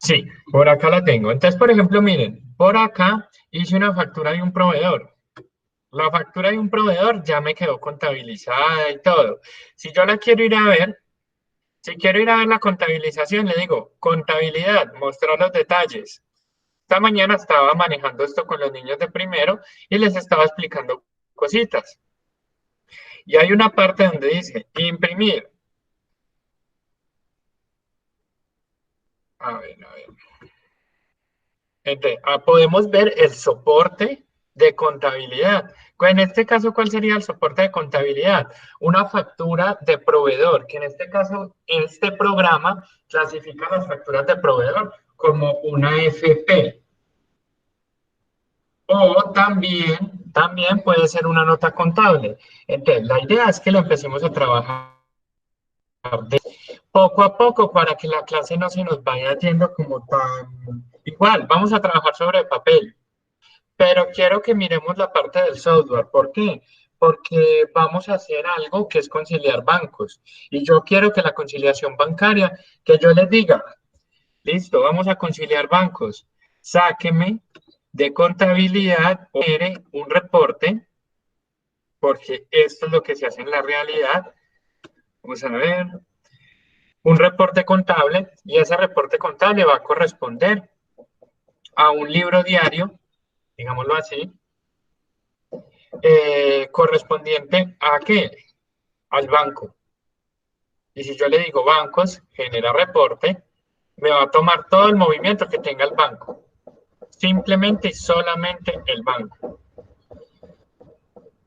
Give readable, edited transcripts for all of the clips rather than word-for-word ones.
Sí, por acá la tengo. Entonces, por ejemplo, miren, por acá hice una factura de un proveedor. La factura de un proveedor ya me quedó contabilizada y todo. Si yo la quiero ir a ver, si quiero ir a ver la contabilización, le digo, contabilidad, mostrar los detalles. Esta mañana estaba manejando esto con los niños de primero y les estaba explicando cositas. Y hay una parte donde dice imprimir. A ver, a ver. Entonces, podemos ver el soporte de contabilidad. En este caso, ¿cuál sería el soporte de contabilidad? Una factura de proveedor, que en este caso, este programa clasifica las facturas de proveedor como una FP. O también puede ser una nota contable. Entonces, la idea es que lo empecemos a trabajar poco a poco para que la clase no se nos vaya yendo como tan igual. Vamos a trabajar sobre papel, pero quiero que miremos la parte del software. ¿Por qué? Porque vamos a hacer algo que es conciliar bancos. Y yo quiero que la conciliación bancaria, que yo les diga, listo, vamos a conciliar bancos. Sáqueme de contabilidad o genere un reporte, porque esto es lo que se hace en la realidad. Vamos a ver, un reporte contable, y ese reporte contable va a corresponder a un libro diario, digámoslo así, correspondiente a qué? Al banco. Y si yo le digo bancos, genera reporte, me va a tomar todo el movimiento que tenga el banco. Simplemente y solamente el banco.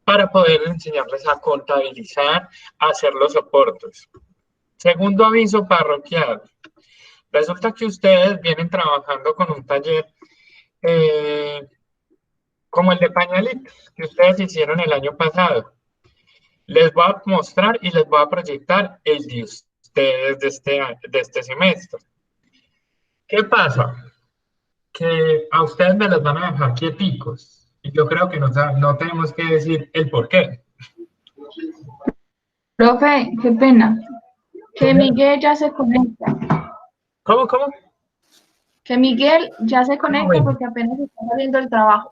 Para poder enseñarles a contabilizar, a hacer los soportes. Segundo aviso parroquial. Resulta que ustedes vienen trabajando con un taller como el de pañalitos que ustedes hicieron el año pasado. Les voy a mostrar y les voy a proyectar el de ustedes de este semestre. ¿Qué pasa? Que a ustedes me los van a dejar quieticos. Y yo creo que no tenemos que decir el por qué. Profe, qué pena. Que Miguel ya se conecta. ¿Cómo? Que Miguel ya se Ah, conecta bueno. porque apenas está saliendo el trabajo.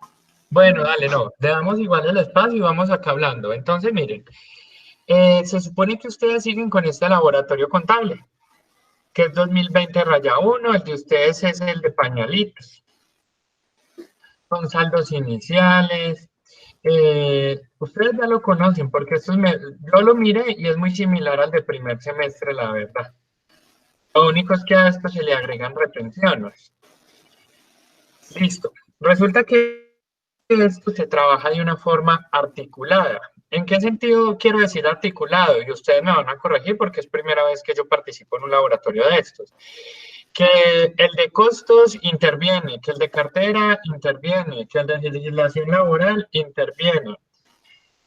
Bueno, dale, no. Le damos igual el espacio y vamos acá hablando. Entonces, miren, se supone que ustedes siguen con este laboratorio contable, que es 2020-1, el de ustedes es el de pañalitos. Son saldos iniciales. Ustedes ya lo conocen porque yo lo miré y es muy similar al de primer semestre, la verdad. Lo único es que a esto se le agregan retenciones. Listo. Resulta que esto se trabaja de una forma articulada. ¿En qué sentido quiero decir articulado? Y ustedes me van a corregir porque es primera vez que yo participo en un laboratorio de estos. Que el de costos interviene, que el de cartera interviene, que el de legislación laboral interviene.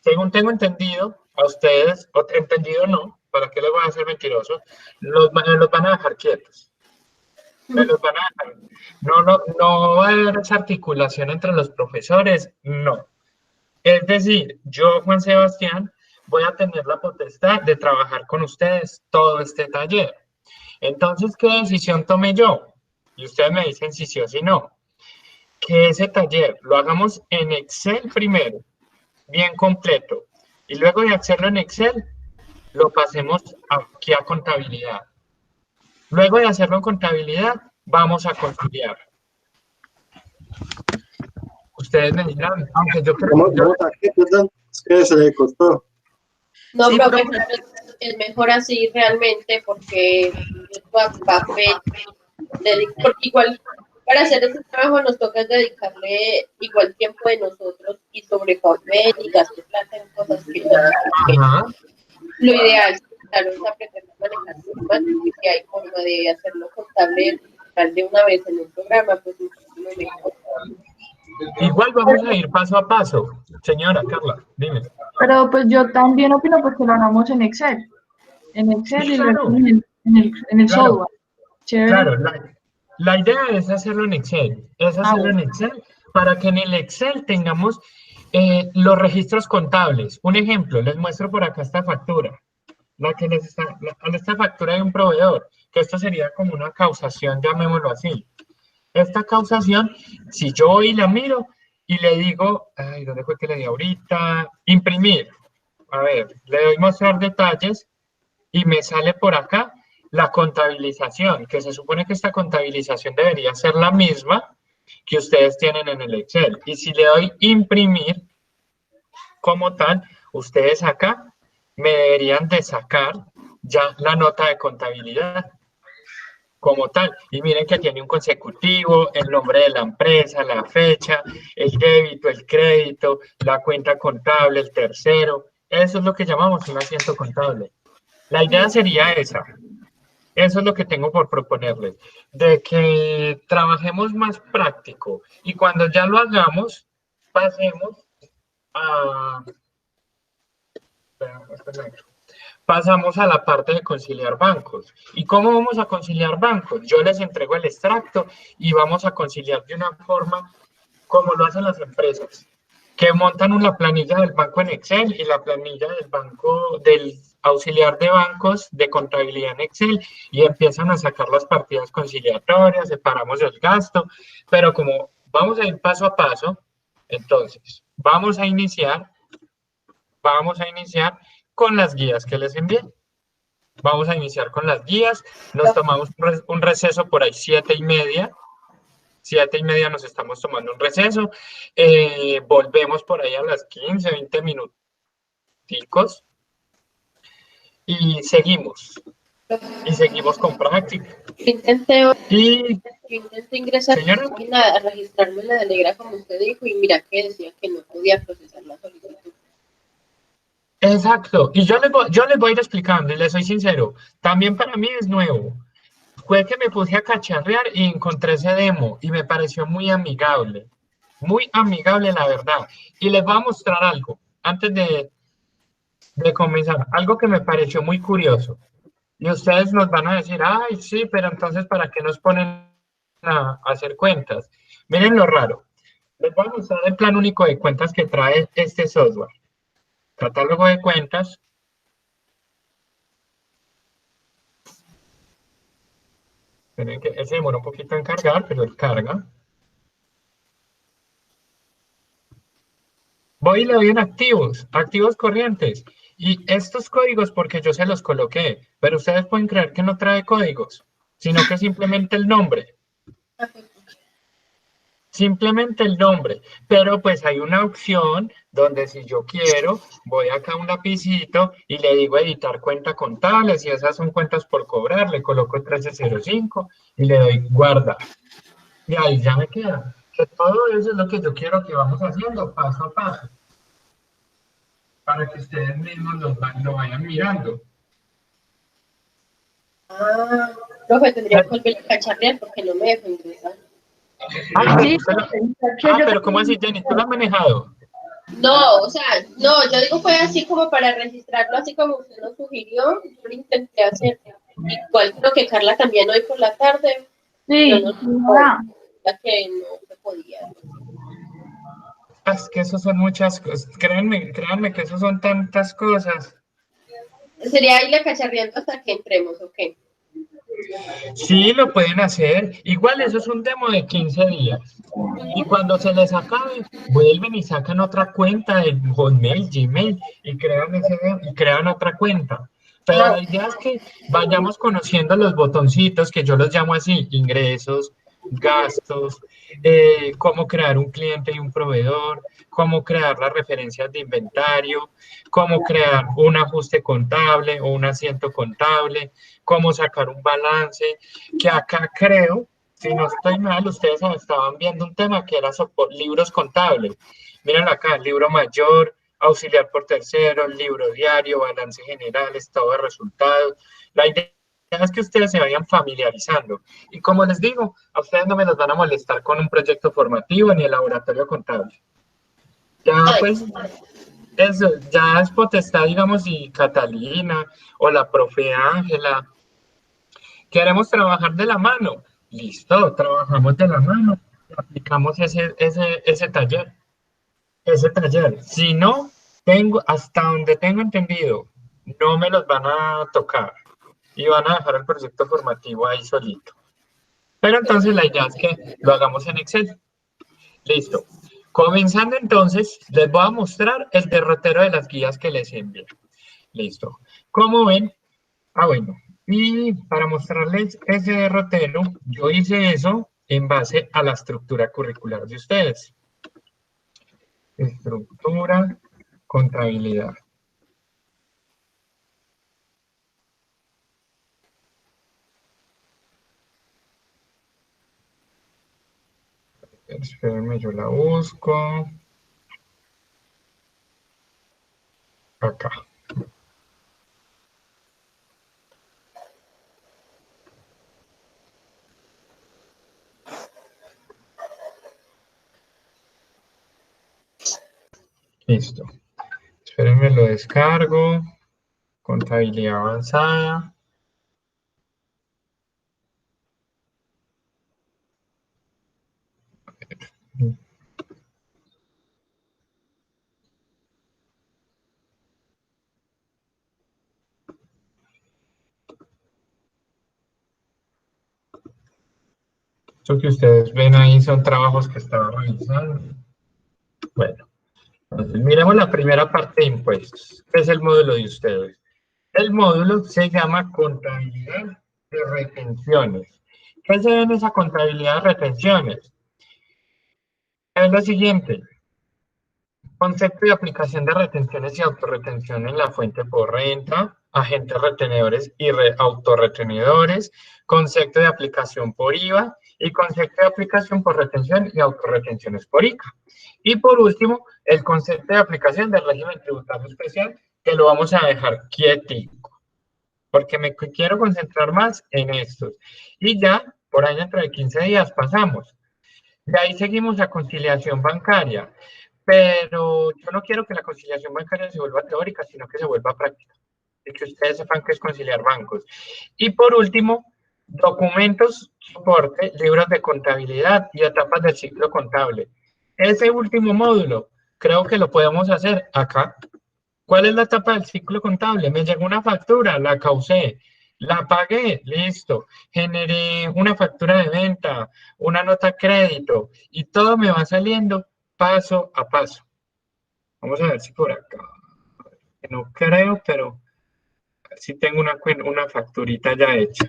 Según tengo entendido, a ustedes, o entendido no, ¿para qué les voy a hacer mentirosos? Los van a dejar quietos. Me los van a dejar. No va a haber esa articulación entre los profesores, no. Es decir, yo, Juan Sebastián, voy a tener la potestad de trabajar con ustedes todo este taller. Entonces, ¿qué decisión tomé yo? Y ustedes me dicen si sí o si no. Que ese taller lo hagamos en Excel primero, bien completo. Y luego de hacerlo en Excel, lo pasemos aquí a contabilidad. Luego de hacerlo en contabilidad, vamos a conciliar. Ustedes me dirán, aunque yo creo que Vamos aquí, perdón, es que se le costó. No, sí, profe, es mejor así realmente porque papel, porque igual para hacer ese trabajo nos toca dedicarle igual tiempo de nosotros y sobre papel y gastar plata en cosas que no. Lo ideal es claro, es aprender a manejar números y si hay forma de hacerlo contable de una vez en un programa, pues muchísimo mejor. igual vamos a ir paso a paso. Señora Carla, dime. Pero pues yo también opino porque lo hagamos en Excel. En Excel Sí, y luego claro, en el claro, software. Chévere. claro. La idea es hacerlo en Excel. Es hacerlo en Bueno. Excel para que en el Excel tengamos los registros contables. Un ejemplo, les muestro por acá esta factura. la que les está, esta factura de un proveedor, que esto sería como una causación, llamémoslo así. Esta causación, si yo voy y la miro y le digo, ay, ¿dónde fue que le di ahorita? Imprimir. A ver, le doy mostrar detalles y me sale por acá la contabilización, que se supone que esta contabilización debería ser la misma que ustedes tienen en el Excel. Y si le doy imprimir como tal, ustedes acá me deberían de sacar ya la nota de contabilidad como tal. Y miren que tiene un consecutivo, el nombre de la empresa, la fecha, el débito, el crédito, la cuenta contable, el tercero. Eso es lo que llamamos un asiento contable. La idea sería esa. Eso es lo que tengo por proponerles, de que trabajemos más práctico y cuando ya lo hagamos, pasemos a... Pasamos a la parte de conciliar bancos. ¿Y cómo vamos a conciliar bancos? Yo les entrego el extracto y vamos a conciliar de una forma como lo hacen las empresas, que montan una planilla del banco en Excel y la planilla del banco, del auxiliar de bancos de contabilidad en Excel y empiezan a sacar las partidas conciliatorias, separamos el gasto, pero como vamos a ir paso a paso, entonces vamos a iniciar con las guías que les envié. Vamos a iniciar con las guías, nos tomamos un receso por ahí 7:30. 7:30 nos estamos tomando un receso, volvemos por ahí a las 15, 20 minuticos y seguimos con práctica. Yo intenté ingresar Señora, a registrarme en la Alegra como usted dijo y mira que decía que no podía procesar la solicitud. exacto, y yo les voy a ir explicando y les soy sincero, también para mí es nuevo. Fue que me puse a cacharrear y encontré ese demo y me pareció muy amigable la verdad. Y les voy a mostrar algo antes de comenzar, algo que me pareció muy curioso. Y ustedes nos van a decir, ay, sí, pero entonces, ¿para qué nos ponen a hacer cuentas? Miren lo raro. Les voy a mostrar el plan único de cuentas que trae este software. Catálogo de cuentas. Miren que él se demora un poquito en cargar, pero él carga. Voy y le doy en activos corrientes. Y estos códigos, porque yo se los coloqué, pero ustedes pueden creer que no trae códigos, sino que simplemente el nombre. Simplemente el nombre. Pero pues hay una opción donde si yo quiero, voy acá a un lapicito y le digo editar cuenta contable. Si esas son cuentas por cobrar, le coloco 1305 y le doy guardar. Y ahí ya me queda. Que todo eso es lo que yo quiero que vamos haciendo paso a paso, para que ustedes mismos lo vayan mirando. Ah, profe, tendría que volver a cacharrear porque no me dejo ingresar. Sí, pero ¿cómo así, Jenny? ¿Tú lo has manejado? No, o sea, no, yo digo fue así como para registrarlo, así como usted nos sugirió, yo lo intenté hacer. Igual creo que Carla también hoy por la tarde. sí, Ya que no se podía. Es que eso son muchas cosas. Créanme que eso son tantas cosas. ¿Sería irle cacharreando hasta que entremos o qué? Sí, lo pueden hacer. Igual eso es un demo de 15 días. Y cuando se les acabe, vuelven y sacan otra cuenta de Hotmail, Gmail y crean otra cuenta. Pero la idea es que vayamos conociendo los botoncitos, que yo los llamo así, ingresos, gastos, cómo crear un cliente y un proveedor, cómo crear las referencias de inventario, cómo crear un ajuste contable o un asiento contable, cómo sacar un balance, que acá creo, si no estoy mal, ustedes estaban viendo un tema que era libros contables. Miren acá, libro mayor, auxiliar por terceros, libro diario, balance general, estado de resultados. La idea es que ustedes se vayan familiarizando. Y como les digo, a ustedes no me los van a molestar con un proyecto formativo ni el laboratorio contable. Ya pues, eso, ya es potestad, digamos, si Catalina o la profe Ángela queremos trabajar de la mano. Listo, trabajamos de la mano, aplicamos ese taller. Si no, hasta donde tengo entendido, no me los van a tocar y van a dejar el proyecto formativo ahí solito. Pero entonces la idea es que lo hagamos en Excel. Listo. Comenzando entonces, les voy a mostrar el derrotero de las guías que les envié. Listo. Como ven, bueno, y para mostrarles ese derrotero, yo hice eso en base a la estructura curricular de ustedes. Estructura, contabilidad. Espérenme, yo la busco. Acá. Listo. Espérenme, lo descargo. Contabilidad avanzada. Esto que ustedes ven ahí son trabajos que estaba realizando. Bueno, entonces miremos la primera parte de impuestos. ¿Qué es el módulo de ustedes? El módulo se llama contabilidad de retenciones. ¿Qué se ve en esa contabilidad de retenciones? Es lo siguiente. Concepto de aplicación de retenciones y autorretención en la fuente por renta, agentes retenedores y autorretenedores, concepto de aplicación por IVA y concepto de aplicación por retención y autorretenciones por ICA. Y por último, el concepto de aplicación del régimen tributario especial, que lo vamos a dejar quietico, porque me quiero concentrar más en estos. Y ya, por ahí dentro de 15 días pasamos. De ahí seguimos a conciliación bancaria. Pero yo no quiero que la conciliación bancaria se vuelva teórica, sino que se vuelva práctica. Y que ustedes sepan qué es conciliar bancos. Y por último, documentos, soporte, libros de contabilidad y etapas del ciclo contable. Ese último módulo, creo que lo podemos hacer acá. ¿Cuál es la etapa del ciclo contable? Me llegó una factura, la causé, la pagué, listo. Generé una factura de venta, una nota de crédito y todo me va saliendo paso a paso. Vamos a ver si por acá. No creo, pero sí tengo una facturita ya hecha.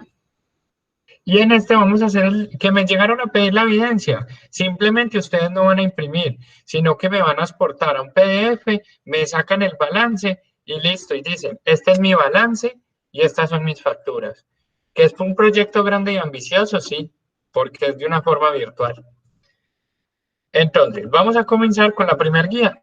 Y en este vamos a hacer que me llegaron a pedir la evidencia. Simplemente ustedes no van a imprimir, sino que me van a exportar a un PDF, me sacan el balance y listo. Y dicen, este es mi balance y estas son mis facturas. ¿Que es un proyecto grande y ambicioso? Sí, porque es de una forma virtual. Entonces, vamos a comenzar con la primera guía.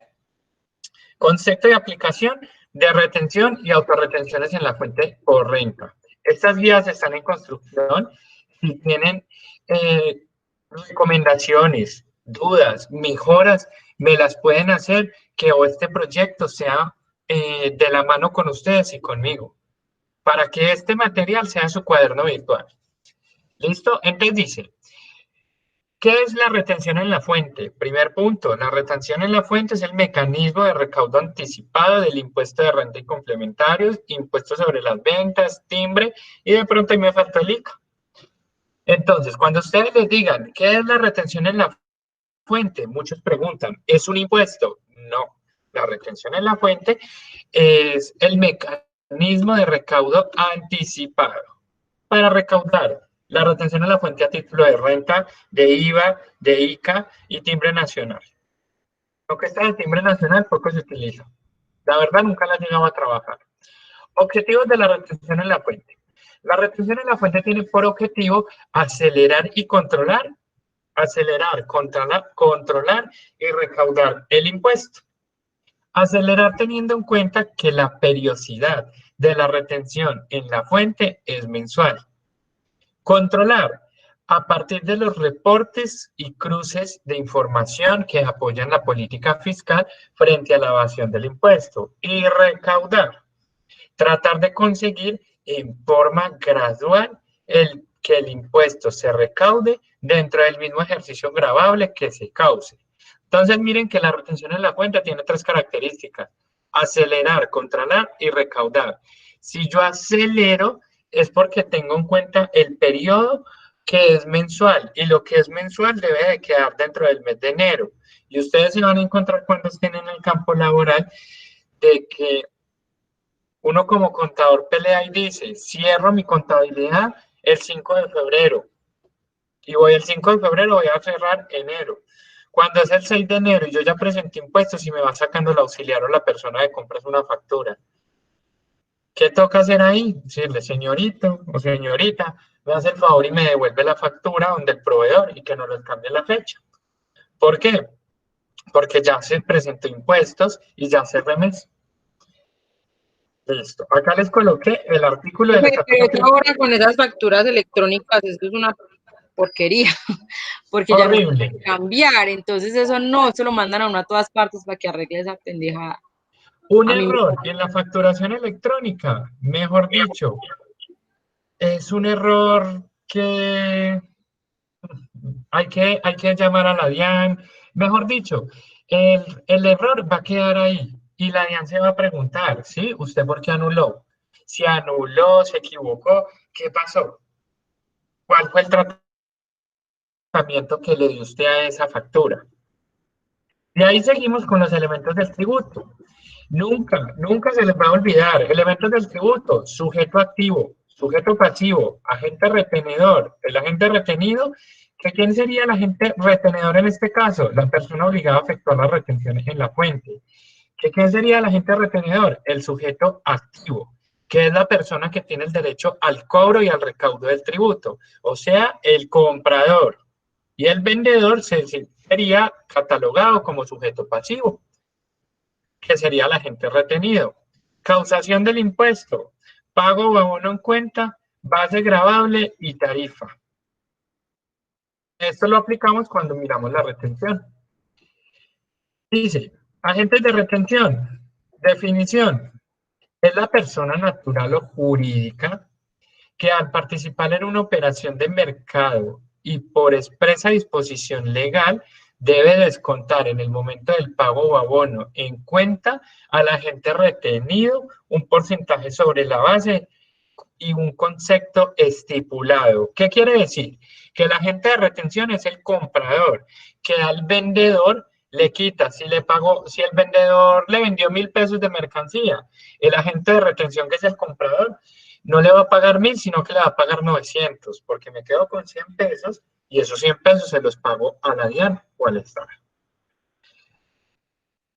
Concepto de aplicación de retención y autorretenciones en la fuente por renta. Estas guías están en construcción. Si tienen recomendaciones, dudas, mejoras, me las pueden hacer que este proyecto sea de la mano con ustedes y conmigo, para que este material sea su cuaderno virtual. ¿Listo? Entonces dice, ¿qué es la retención en la fuente? Primer punto, la retención en la fuente es el mecanismo de recaudo anticipado del impuesto de renta y complementarios, impuesto sobre las ventas, timbre, y de pronto ahí me falta el ICA. Entonces, cuando ustedes les digan, ¿qué es la retención en la fuente? Muchos preguntan, ¿es un impuesto? No, la retención en la fuente es el mecanismo de recaudo anticipado para recaudar. La retención en la fuente a título de renta, de IVA, de ICA y timbre nacional. Lo que está de timbre nacional poco se utiliza. La verdad nunca la llegamos a trabajar. Objetivos de la retención en la fuente. La retención en la fuente tiene por objetivo acelerar y controlar. Acelerar, controlar y recaudar el impuesto. Acelerar teniendo en cuenta que la periodicidad de la retención en la fuente es mensual. Controlar a partir de los reportes y cruces de información que apoyan la política fiscal frente a la evasión del impuesto. Y recaudar. Tratar de conseguir en forma gradual que el impuesto se recaude dentro del mismo ejercicio gravable que se cause. Entonces miren que la retención en la fuente tiene tres características. acelerar, controlar y recaudar. Si yo acelero, es porque tengo en cuenta el periodo que es mensual, y lo que es mensual debe de quedar dentro del mes de enero. Y ustedes se van a encontrar cuando estén en el campo laboral de que uno como contador pelea y dice, cierro mi contabilidad el 5 de febrero y voy el 5 de febrero, voy a cerrar enero. Cuando es el 6 de enero y yo ya presenté impuestos y me va sacando el auxiliar o la persona de compras una factura, ¿qué toca hacer ahí? Decirle, señorito o señorita, me hace el favor y me devuelve la factura donde el proveedor y que no les cambie la fecha. ¿Por qué? Porque ya se presentó impuestos y ya se remesó. Listo. Acá les coloqué el artículo del Pero que ahora con esas facturas electrónicas, esto es una porquería, porque ya no horrible. pueden cambiar, entonces eso no, se lo mandan a uno a todas partes para que arregle esa pendejada. Un A mí- error en la facturación electrónica, mejor dicho, es un error que hay que llamar a la DIAN. Mejor dicho, el error va a quedar ahí y la DIAN se va a preguntar, ¿sí? ¿Usted por qué anuló? Si anuló, se equivocó, ¿qué pasó? ¿Cuál fue el tratamiento que le dio usted a esa factura? Y ahí seguimos con los elementos del tributo. Nunca se les va a olvidar. Elementos del tributo: sujeto activo, sujeto pasivo, agente retenedor. El agente retenido, ¿que quién sería el agente retenedor en este caso? La persona obligada a efectuar las retenciones en la fuente. ¿Que quién sería el agente retenedor? El sujeto activo, que es la persona que tiene el derecho al cobro y al recaudo del tributo, o sea, el comprador. Y el vendedor sería catalogado como sujeto pasivo, que sería el agente retenido. Causación del impuesto: pago o abono en cuenta, base gravable y tarifa. Esto lo aplicamos cuando miramos la retención. Dice, agentes de retención. Definición: es la persona natural o jurídica que al participar en una operación de mercado y por expresa disposición legal, debe descontar en el momento del pago o abono en cuenta al agente retenido un porcentaje sobre la base y un concepto estipulado. ¿Qué quiere decir? Que el agente de retención es el comprador, que al vendedor le quita, si el vendedor le vendió 1.000 pesos de mercancía, el agente de retención, que es el comprador, no le va a pagar 1.000, sino que le va a pagar 900, porque me quedo con 100 pesos y esos 100 pesos se los pago a la DIAN o al Estado.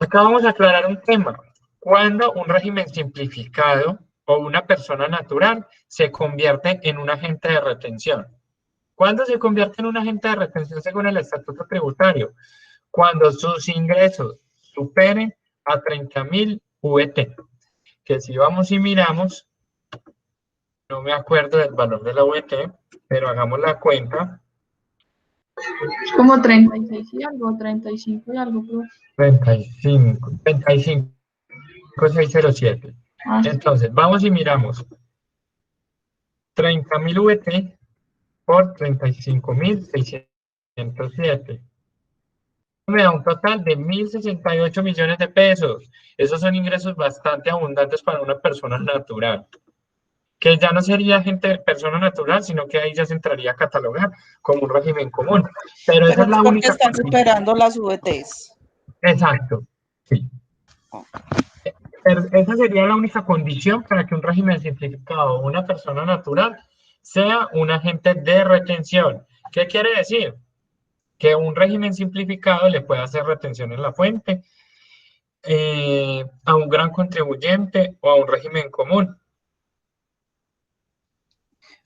Acá vamos a aclarar un tema. Cuando un régimen simplificado o una persona natural se convierte en un agente de retención. ¿Cuándo se convierte en un agente de retención según el estatuto tributario? Cuando sus ingresos superen a 30.000 VT. Que si vamos y miramos, no me acuerdo del valor de la VT, pero hagamos la cuenta. Es como 36 y algo, 35 y algo, pues. 35.607. Ah, sí. Entonces, vamos y miramos. 30.000 VT por 35.607. Me da un total de 1.068 millones de pesos. Esos son ingresos bastante abundantes para una persona natural, que ya no sería gente de persona natural, sino que ahí ya se entraría a catalogar como un régimen común. Pero esa es Pero la porque única. están superando las VTs. Exacto, sí. Pero esa sería la única condición para que un régimen simplificado o una persona natural sea un agente de retención. ¿Qué quiere decir? Que un régimen simplificado le puede hacer retención en la fuente a un gran contribuyente o a un régimen común.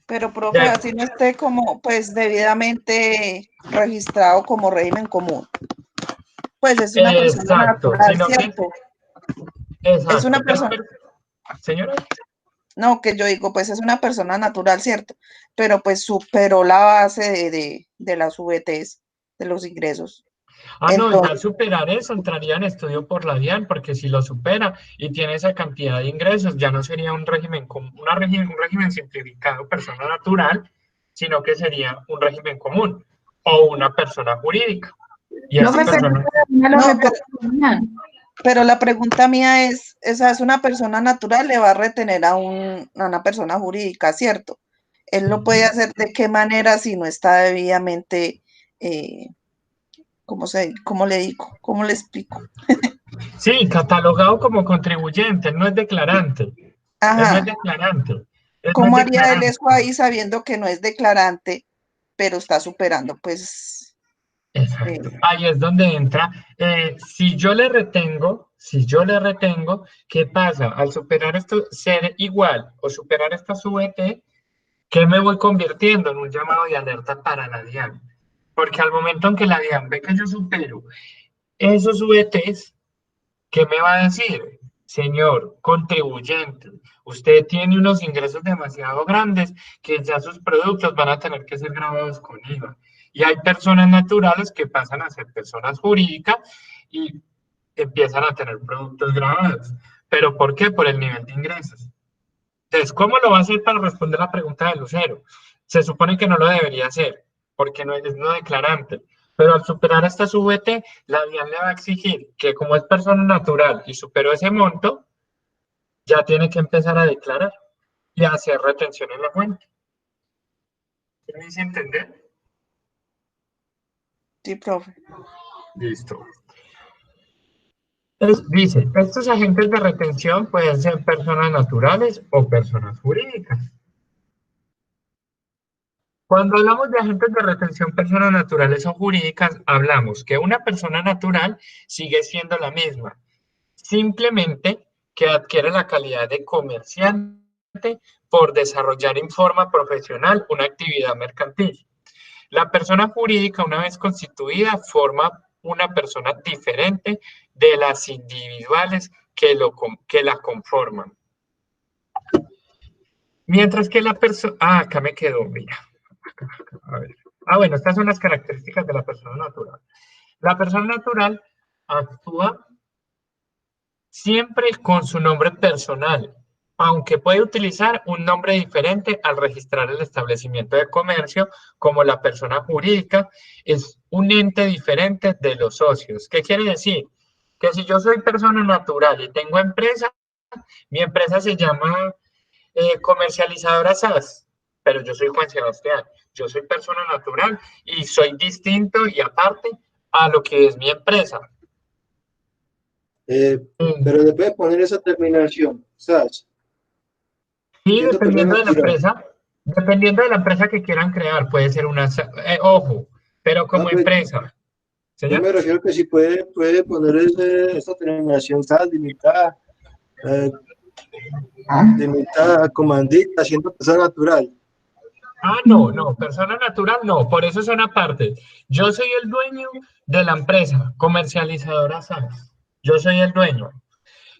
Pero, profe, Ya, así no esté como, pues, debidamente registrado como régimen común. Pues es una persona exacto, natural, sino que, ¿cierto? Es una exacto. persona, Señora. no, que yo digo, pues es una persona natural, ¿cierto? Pero pues superó la base de las VTs, de los ingresos. Ah, no, ya al Entonces, superar eso entraría en estudio por la DIAN, porque si lo supera y tiene esa cantidad de ingresos, ya no sería un régimen, un régimen simplificado, persona natural, sino que sería un régimen común o una persona jurídica. Y No esa me persona, no lo no, reporta mañana. Pero la pregunta mía es, esa es una persona natural, le va a retener a una persona jurídica, ¿cierto? Él lo puede hacer de qué manera si no está debidamente, eh, cómo le digo? ¿Cómo le explico? Sí, catalogado como contribuyente, él no es declarante. Él no es Ajá. declarante. Él no es ¿Cómo haría él declarante. eso ahí sabiendo que no es declarante, pero está superando, pues, Exacto. Ahí es donde entra. Si yo le retengo, ¿qué pasa? Al superar esto, ser igual o superar esta VT, ¿qué me voy convirtiendo? En un llamado de alerta para la DIAN. Porque al momento en que la DIAN ve que yo supero esos VTs, ¿qué me va a decir? Señor contribuyente, usted tiene unos ingresos demasiado grandes que ya sus productos van a tener que ser grabados con IVA. Y hay personas naturales que pasan a ser personas jurídicas y empiezan a tener productos grabados. ¿Pero por qué? Por el nivel de ingresos. Entonces, ¿cómo lo va a hacer para responder la pregunta de Lucero? Se supone que no lo debería hacer, porque no es no declarante. Pero al superar esta VT, la DIAN le va a exigir que como es persona natural y superó ese monto, ya tiene que empezar a declarar y a hacer retención en la cuenta. ¿Me hice entender? sí, profe. Listo. Dice, estos agentes de retención pueden ser personas naturales o personas jurídicas. Cuando hablamos de agentes de retención, personas naturales o jurídicas, hablamos que una persona natural sigue siendo la misma, simplemente que adquiere la calidad de comerciante por desarrollar en forma profesional una actividad mercantil. La persona jurídica, una vez constituida, forma una persona diferente de las individuales que la conforman. Mientras que la persona... Ah, acá me quedó, mira. A ver. Bueno, estas son las características de la persona natural. La persona natural actúa siempre con su nombre personal, aunque puede utilizar un nombre diferente al registrar el establecimiento de comercio, como la persona jurídica es un ente diferente de los socios. ¿Qué quiere decir? Que si yo soy persona natural y tengo empresa, mi empresa se llama comercializadora SAS, pero yo soy Juan Sebastián, yo soy persona natural y soy distinto y aparte a lo que es mi empresa. Pero le puede poner esa terminación, ¿sabes? Sí, Siendo persona natural. dependiendo de la empresa que quieran crear, puede ser una, ojo, pero Ah, como pues, empresa, yo me ¿señor? refiero que si puede poner esa terminación, ¿sabes? Eh, limitada, comandita, siendo persona natural. No, persona natural no, por eso son aparte. Yo soy el dueño de la empresa comercializadora SAS. Yo soy el dueño.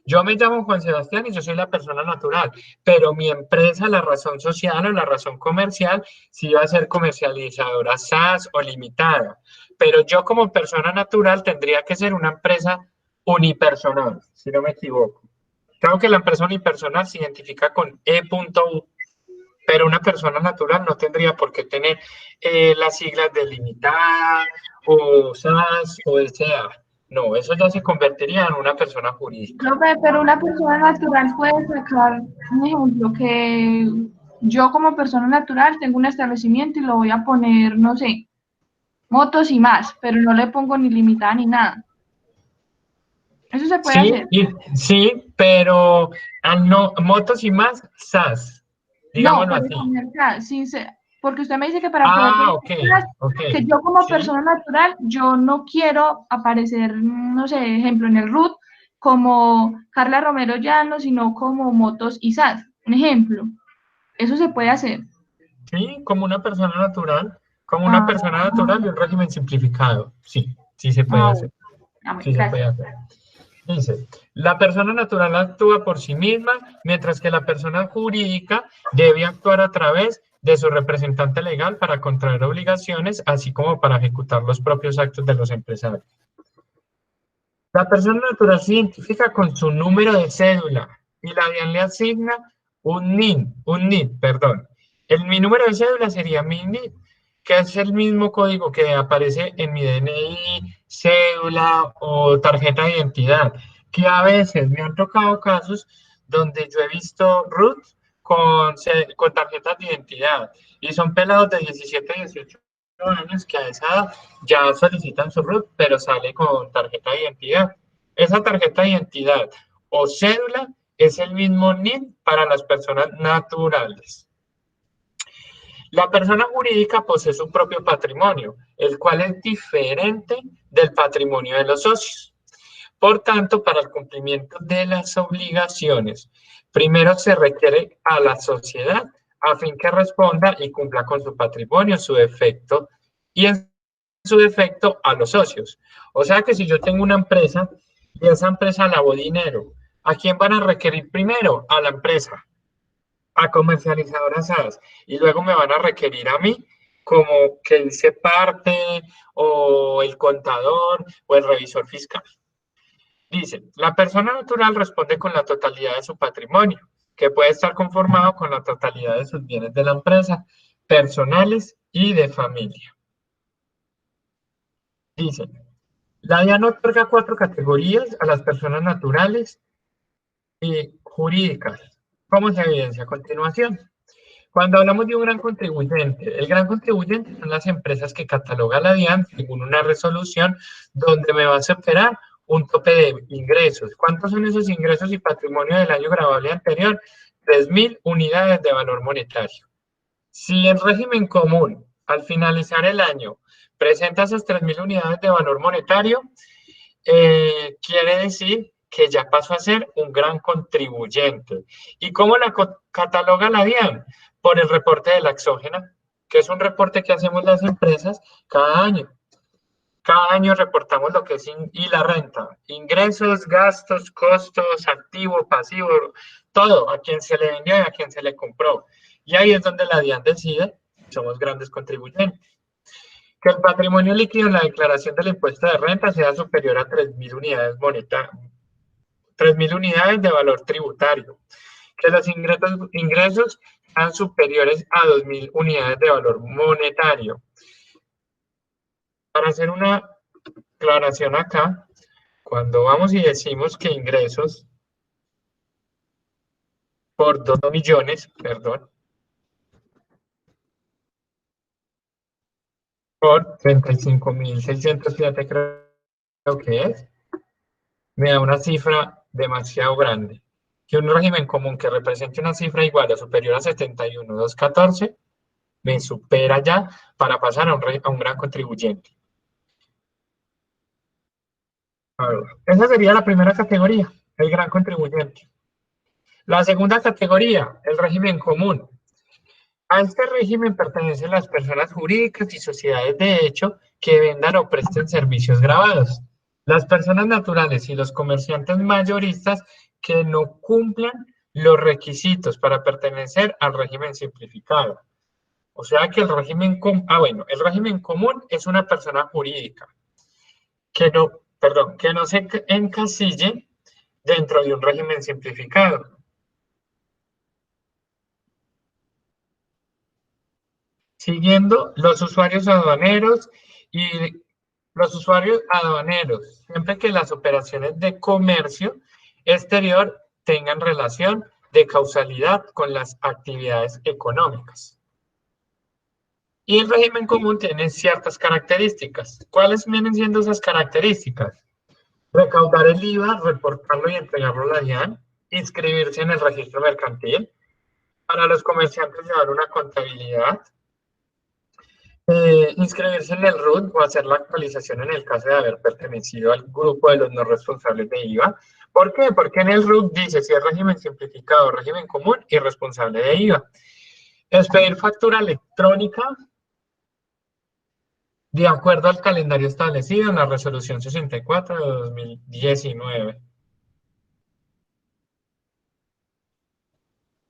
Yo me llamo Juan Sebastián y yo soy la persona natural, pero mi empresa, la razón social o la razón comercial, sí va a ser comercializadora SAS o limitada. Pero yo como persona natural tendría que ser una empresa unipersonal, si no me equivoco. Creo que la empresa unipersonal se identifica con E.U, pero una persona natural no tendría por qué tener las siglas de limitada o SAS o SA. No, eso ya se convertiría en una persona jurídica. Profe, pero una persona natural puede sacar un ejemplo que yo como persona natural tengo un establecimiento y lo voy a poner, no sé, motos y más, pero no le pongo ni limitada ni nada. Eso se puede Sí, hacer. sí, pero no, motos y más, SAS, No, digámoslo puede así. poner acá, porque usted me dice que para poder poner Ok, acá, ok, que yo como sí, persona natural, yo no quiero aparecer, no sé, ejemplo, en el RUT como Carla Romero Llano, sino como Motos y SAS, un ejemplo. Eso se puede hacer. sí, como una Ah, persona natural de un régimen simplificado. Sí, sí se puede bueno. hacer, Bueno, sí se puede gracias. hacer. Dice, la persona natural actúa por sí misma, mientras que la persona jurídica debe actuar a través de su representante legal para contraer obligaciones, así como para ejecutar los propios actos de los empresarios. La persona natural se identifica con su número de cédula y la DIAN le asigna un NID, perdón. Mi número de cédula sería mi NID, que es el mismo código que aparece en mi DNI, cédula o tarjeta de identidad. que a veces me han tocado casos donde yo he visto RUT con tarjetas de identidad y son pelados de 17, 18 años que a esa edad ya solicitan su RUT, pero sale con tarjeta de identidad. Esa tarjeta de identidad o cédula es el mismo NIN para las personas naturales. La persona jurídica posee su propio patrimonio, el cual es diferente del patrimonio de los socios. Por tanto, para el cumplimiento de las obligaciones, primero se requiere a la sociedad a fin que responda y cumpla con su patrimonio, su defecto y en su defecto a los socios. O sea que si yo tengo una empresa y esa empresa lavó dinero, ¿a quién van a requerir primero? A la empresa, a comercializadoras SaaS, y luego me van a requerir a mí como que hice parte o el contador o el revisor fiscal. Dice, la persona natural responde con la totalidad de su patrimonio, que puede estar conformado con la totalidad de sus bienes de la empresa, personales y de familia. Dice, la DIAN otorga 4 categorías a las personas naturales y jurídicas. ¿Cómo se evidencia a continuación? Cuando hablamos de un gran contribuyente, el gran contribuyente son las empresas que cataloga la DIAN según una resolución donde me va a superar un tope de ingresos. ¿Cuántos son esos ingresos y patrimonio del año grabable anterior? 3.000 unidades de valor monetario. Si en régimen común, al finalizar el año, presenta esas 3.000 unidades de valor monetario, quiere decir que ya pasó a ser un gran contribuyente. ¿Y cómo la cataloga la DIAN? Por el reporte de la exógena, que es un reporte que hacemos las empresas cada año. Cada año reportamos lo que es y la renta, ingresos, gastos, costos, activo, pasivo, todo, a quien se le vendió y a quien se le compró. Y ahí es donde la DIAN decide, somos grandes contribuyentes. Que el patrimonio líquido en la declaración del impuesto de renta sea superior a 3.000 unidades monetarias, 3.000 unidades de valor tributario. Que los ingresos sean superiores a 2.000 unidades de valor monetario. Para hacer una aclaración acá, cuando vamos y decimos que ingresos por 2 millones, perdón, por 35.607 creo que es, me da una cifra demasiado grande. Que un régimen común que represente una cifra igual o superior a 71.214 me supera ya para pasar a un gran contribuyente. A ver, esa sería la primera categoría, el gran contribuyente. La segunda categoría, el régimen común. A este régimen pertenecen las personas jurídicas y sociedades de hecho que vendan o presten servicios grabados. Las personas naturales y los comerciantes mayoristas que no cumplan los requisitos para pertenecer al régimen simplificado. O sea que el régimen común, el régimen común es una persona jurídica que no se encasille dentro de un régimen simplificado. Siguiendo los usuarios aduaneros y los usuarios aduaneros, siempre que las operaciones de comercio exterior tengan relación de causalidad con las actividades económicas. Y el régimen común tiene ciertas características. ¿Cuáles vienen siendo esas características? Recaudar el IVA, reportarlo y entregarlo a la DIAN, inscribirse en el registro mercantil, para los comerciantes llevar una contabilidad, inscribirse en el RUT o hacer la actualización en el caso de haber pertenecido al grupo de los no responsables de IVA. ¿Por qué? Porque en el RUT dice si es régimen simplificado, régimen común y responsable de IVA. Expedir factura electrónica de acuerdo al calendario establecido en la resolución 64 de 2019.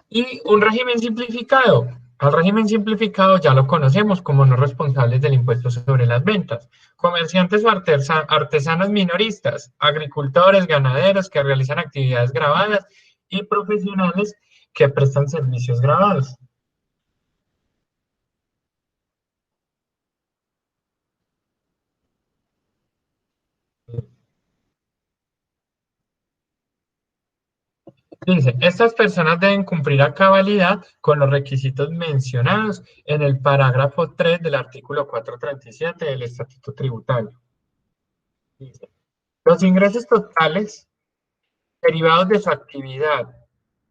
Y un régimen simplificado. Al régimen simplificado ya lo conocemos como no responsables del impuesto sobre las ventas. Comerciantes o artesanos minoristas, agricultores, ganaderos que realizan actividades grabadas y profesionales que prestan servicios grabados. Dice, estas personas deben cumplir a cabalidad con los requisitos mencionados en el parágrafo 3 del artículo 437 del Estatuto Tributario. Dice, los ingresos totales derivados de su actividad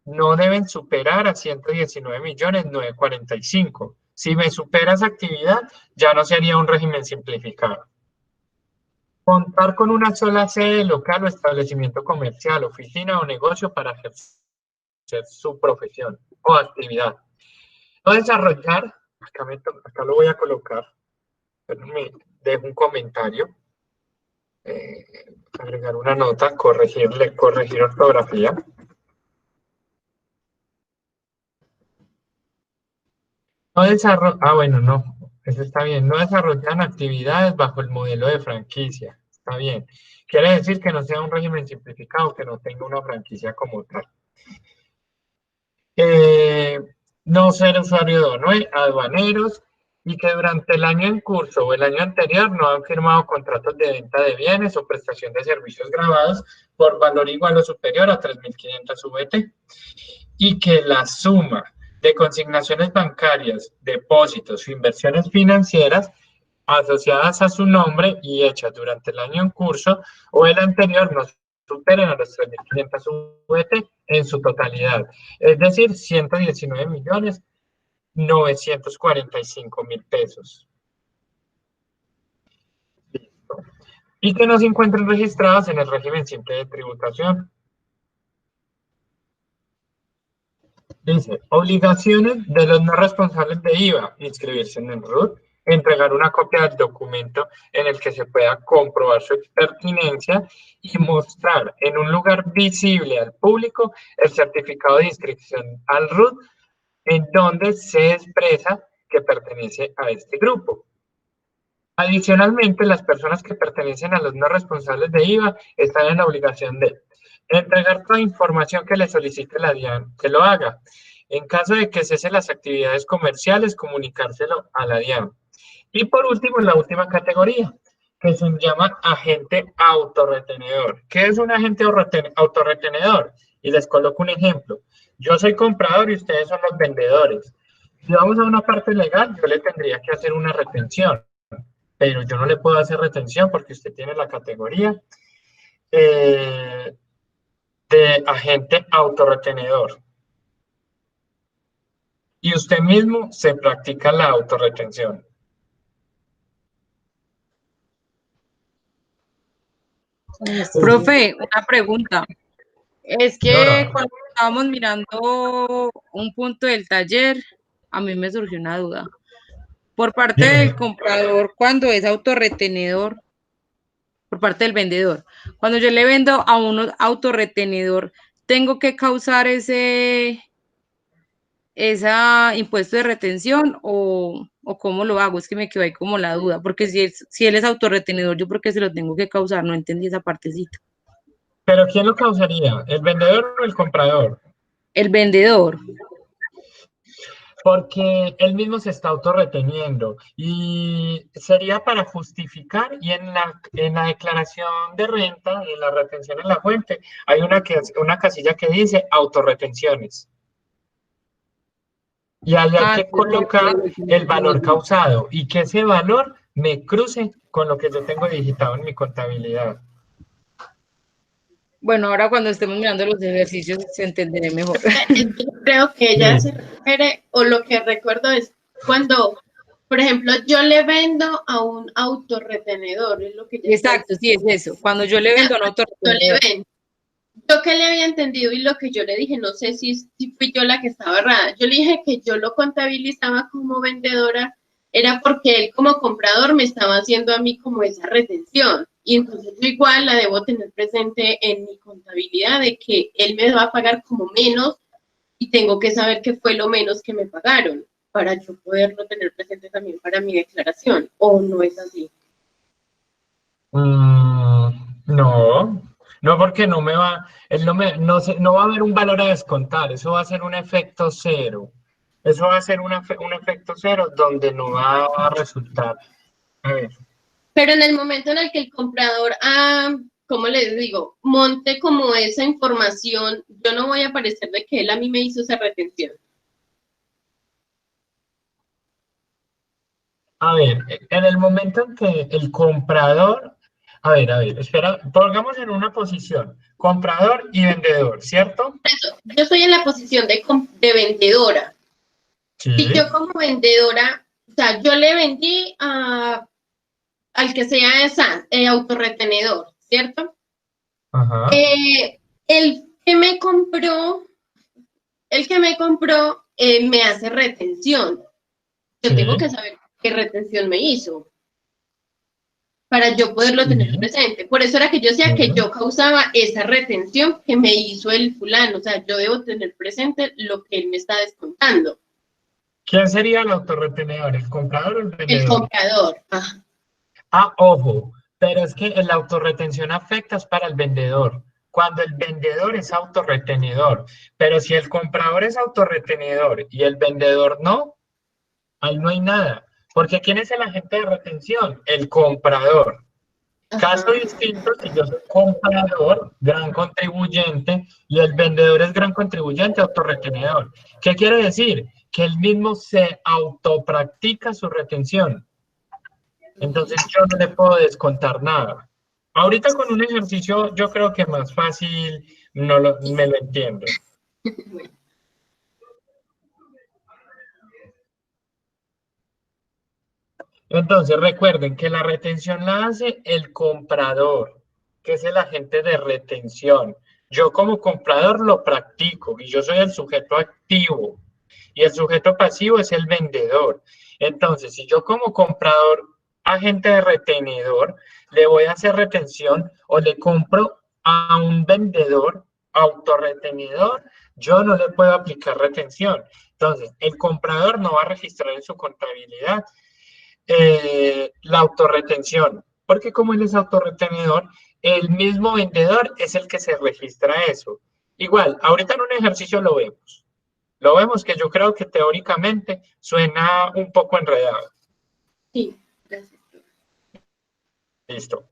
no deben superar a 119.945.000. Si me supera esa actividad, ya no sería un régimen simplificado. Contar con una sola sede local o establecimiento comercial, oficina o negocio para ejercer su profesión o actividad. No desarrollar, acá lo voy a colocar, pero me dejo un comentario, agregar una nota, corregir ortografía. Bueno, no, eso está bien. No desarrollan actividades bajo el modelo de franquicia. Está bien. Quiere decir que no sea un régimen simplificado, que no tenga una franquicia como tal. No ser usuario de aduaneros y que durante el año en curso o el año anterior no han firmado contratos de venta de bienes o prestación de servicios grabados por valor igual o superior a 3.500 VT y que la suma de consignaciones bancarias, depósitos o inversiones financieras asociadas a su nombre y hechas durante el año en curso o el anterior no superen a los 3.500 VT en su totalidad, es decir, 119.945.000 pesos. Listo. Y que no se encuentren registrados en el régimen simple de tributación. Dice, obligaciones de los no responsables de IVA, inscribirse en el RUT, entregar una copia del documento en el que se pueda comprobar su pertinencia y mostrar en un lugar visible al público el certificado de inscripción al RUT en donde se expresa que pertenece a este grupo. Adicionalmente, las personas que pertenecen a los no responsables de IVA están en la obligación de entregar toda información que le solicite la DIAN que lo haga. En caso de que cese las actividades comerciales, comunicárselo a la DIAN. Y por último, la última categoría, que se llama agente autorretenedor. ¿Qué es un agente autorretenedor? Y les coloco un ejemplo. Yo soy comprador y ustedes son los vendedores. Si vamos a una parte legal, yo le tendría que hacer una retención, pero yo no le puedo hacer retención porque usted tiene la categoría de agente autorretenedor. Y usted mismo se practica la autorretención. Profe, una pregunta. Es que No. cuando estábamos mirando un punto del taller, a mí me surgió una duda. Por parte del comprador, cuando es autorretenedor, por parte del vendedor, cuando yo le vendo a un autorretenedor, ¿tengo que causar ese impuesto de retención o cómo lo hago? Es que me quedó ahí como la duda, porque si él es autorretenedor, ¿yo por qué se lo tengo que causar? No entendí esa partecita. ¿Pero quién lo causaría? ¿El vendedor o el comprador? El vendedor. Porque él mismo se está autorreteniendo y sería para justificar y en la declaración de renta, en la retención en la fuente, hay una casilla que dice autorretenciones. Y ahí hay que colocar el valor causado y que ese valor me cruce con lo que yo tengo digitado en mi contabilidad. Bueno, ahora cuando estemos mirando los ejercicios se entenderé mejor. Creo que ella se refiere, o lo que recuerdo es cuando, por ejemplo, yo le vendo a un autorretenedor. Es lo que exacto, sí, es eso. Cuando yo le vendo a un autorretenedor. Yo que le había entendido y lo que yo le dije, no sé si fui yo la que estaba errada. Yo le dije que yo lo contabilizaba como vendedora, era porque él como comprador me estaba haciendo a mí como esa retención. Y entonces yo igual la debo tener presente en mi contabilidad de que él me va a pagar como menos y tengo que saber qué fue lo menos que me pagaron para yo poderlo tener presente también para mi declaración. ¿O no es así? No, porque no me va, él no va a haber un valor a descontar, eso va a ser un efecto cero. Eso va a ser un efecto cero donde no va a resultar. A ver. Pero en el momento en el que el comprador ha ¿cómo les digo? Monte como esa información, yo no voy a parecer de que él a mí me hizo esa retención. A ver, en el momento en que el comprador, a ver, espera, pongamos en una posición, comprador y vendedor, ¿cierto? Yo estoy en la posición de vendedora. Sí. Y yo como vendedora, o sea, yo le vendí al que sea autorretenedor, ¿cierto? Ajá. El que me compró me hace retención. Yo Sí. tengo que saber qué retención me hizo para yo poderlo tener Sí. presente. Por eso era que yo decía que Ujú. yo causaba esa retención que me hizo el fulano. O sea, yo debo tener presente lo que él me está descontando. ¿Quién sería el autorretenedor, el comprador o el El vendedor? comprador. Ajá. Ah, ojo, pero es que la autorretención afecta es para el vendedor, cuando el vendedor es autorretenedor, pero si el comprador es autorretenedor y el vendedor no, ahí no hay nada, porque ¿quién es el agente de retención? El comprador. Caso Ajá. distinto si yo soy comprador, gran contribuyente, y el vendedor es gran contribuyente, autorretenedor. ¿Qué quiere decir? Que él mismo se autopractica su retención. Entonces yo no le puedo descontar nada. Ahorita con un ejercicio yo creo que más fácil me lo entiendo. Bueno, Entonces recuerden que la retención la hace el comprador, que es el agente de retención. Yo como comprador lo practico y yo soy el sujeto activo y el sujeto pasivo es el vendedor. Entonces, si yo como comprador, agente de retenedor, le voy a hacer retención o le compro a un vendedor autorretenedor, yo no le puedo aplicar retención. Entonces, el comprador no va a registrar en su contabilidad la autorretención, porque como él es autorretenedor, el mismo vendedor es el que se registra eso. Igual, ahorita en un ejercicio lo vemos. Lo vemos que yo creo que teóricamente suena un poco enredado. sí, gracias. Listo.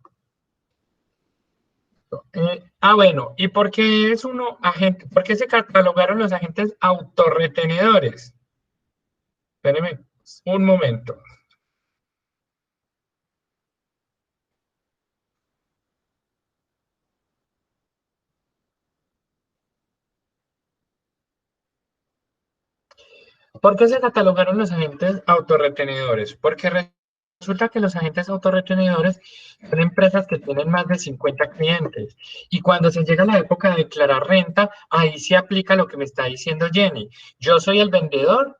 Bueno, ¿y por qué es uno agente? ¿Por qué se catalogaron los agentes autorretenedores? Espérenme un momento. ¿Por qué se catalogaron los agentes autorretenedores? Porque resulta que los agentes autorretenedores son empresas que tienen más de 50 clientes y cuando se llega a la época de declarar renta, ahí se aplica lo que me está diciendo Jenny. Yo soy el vendedor,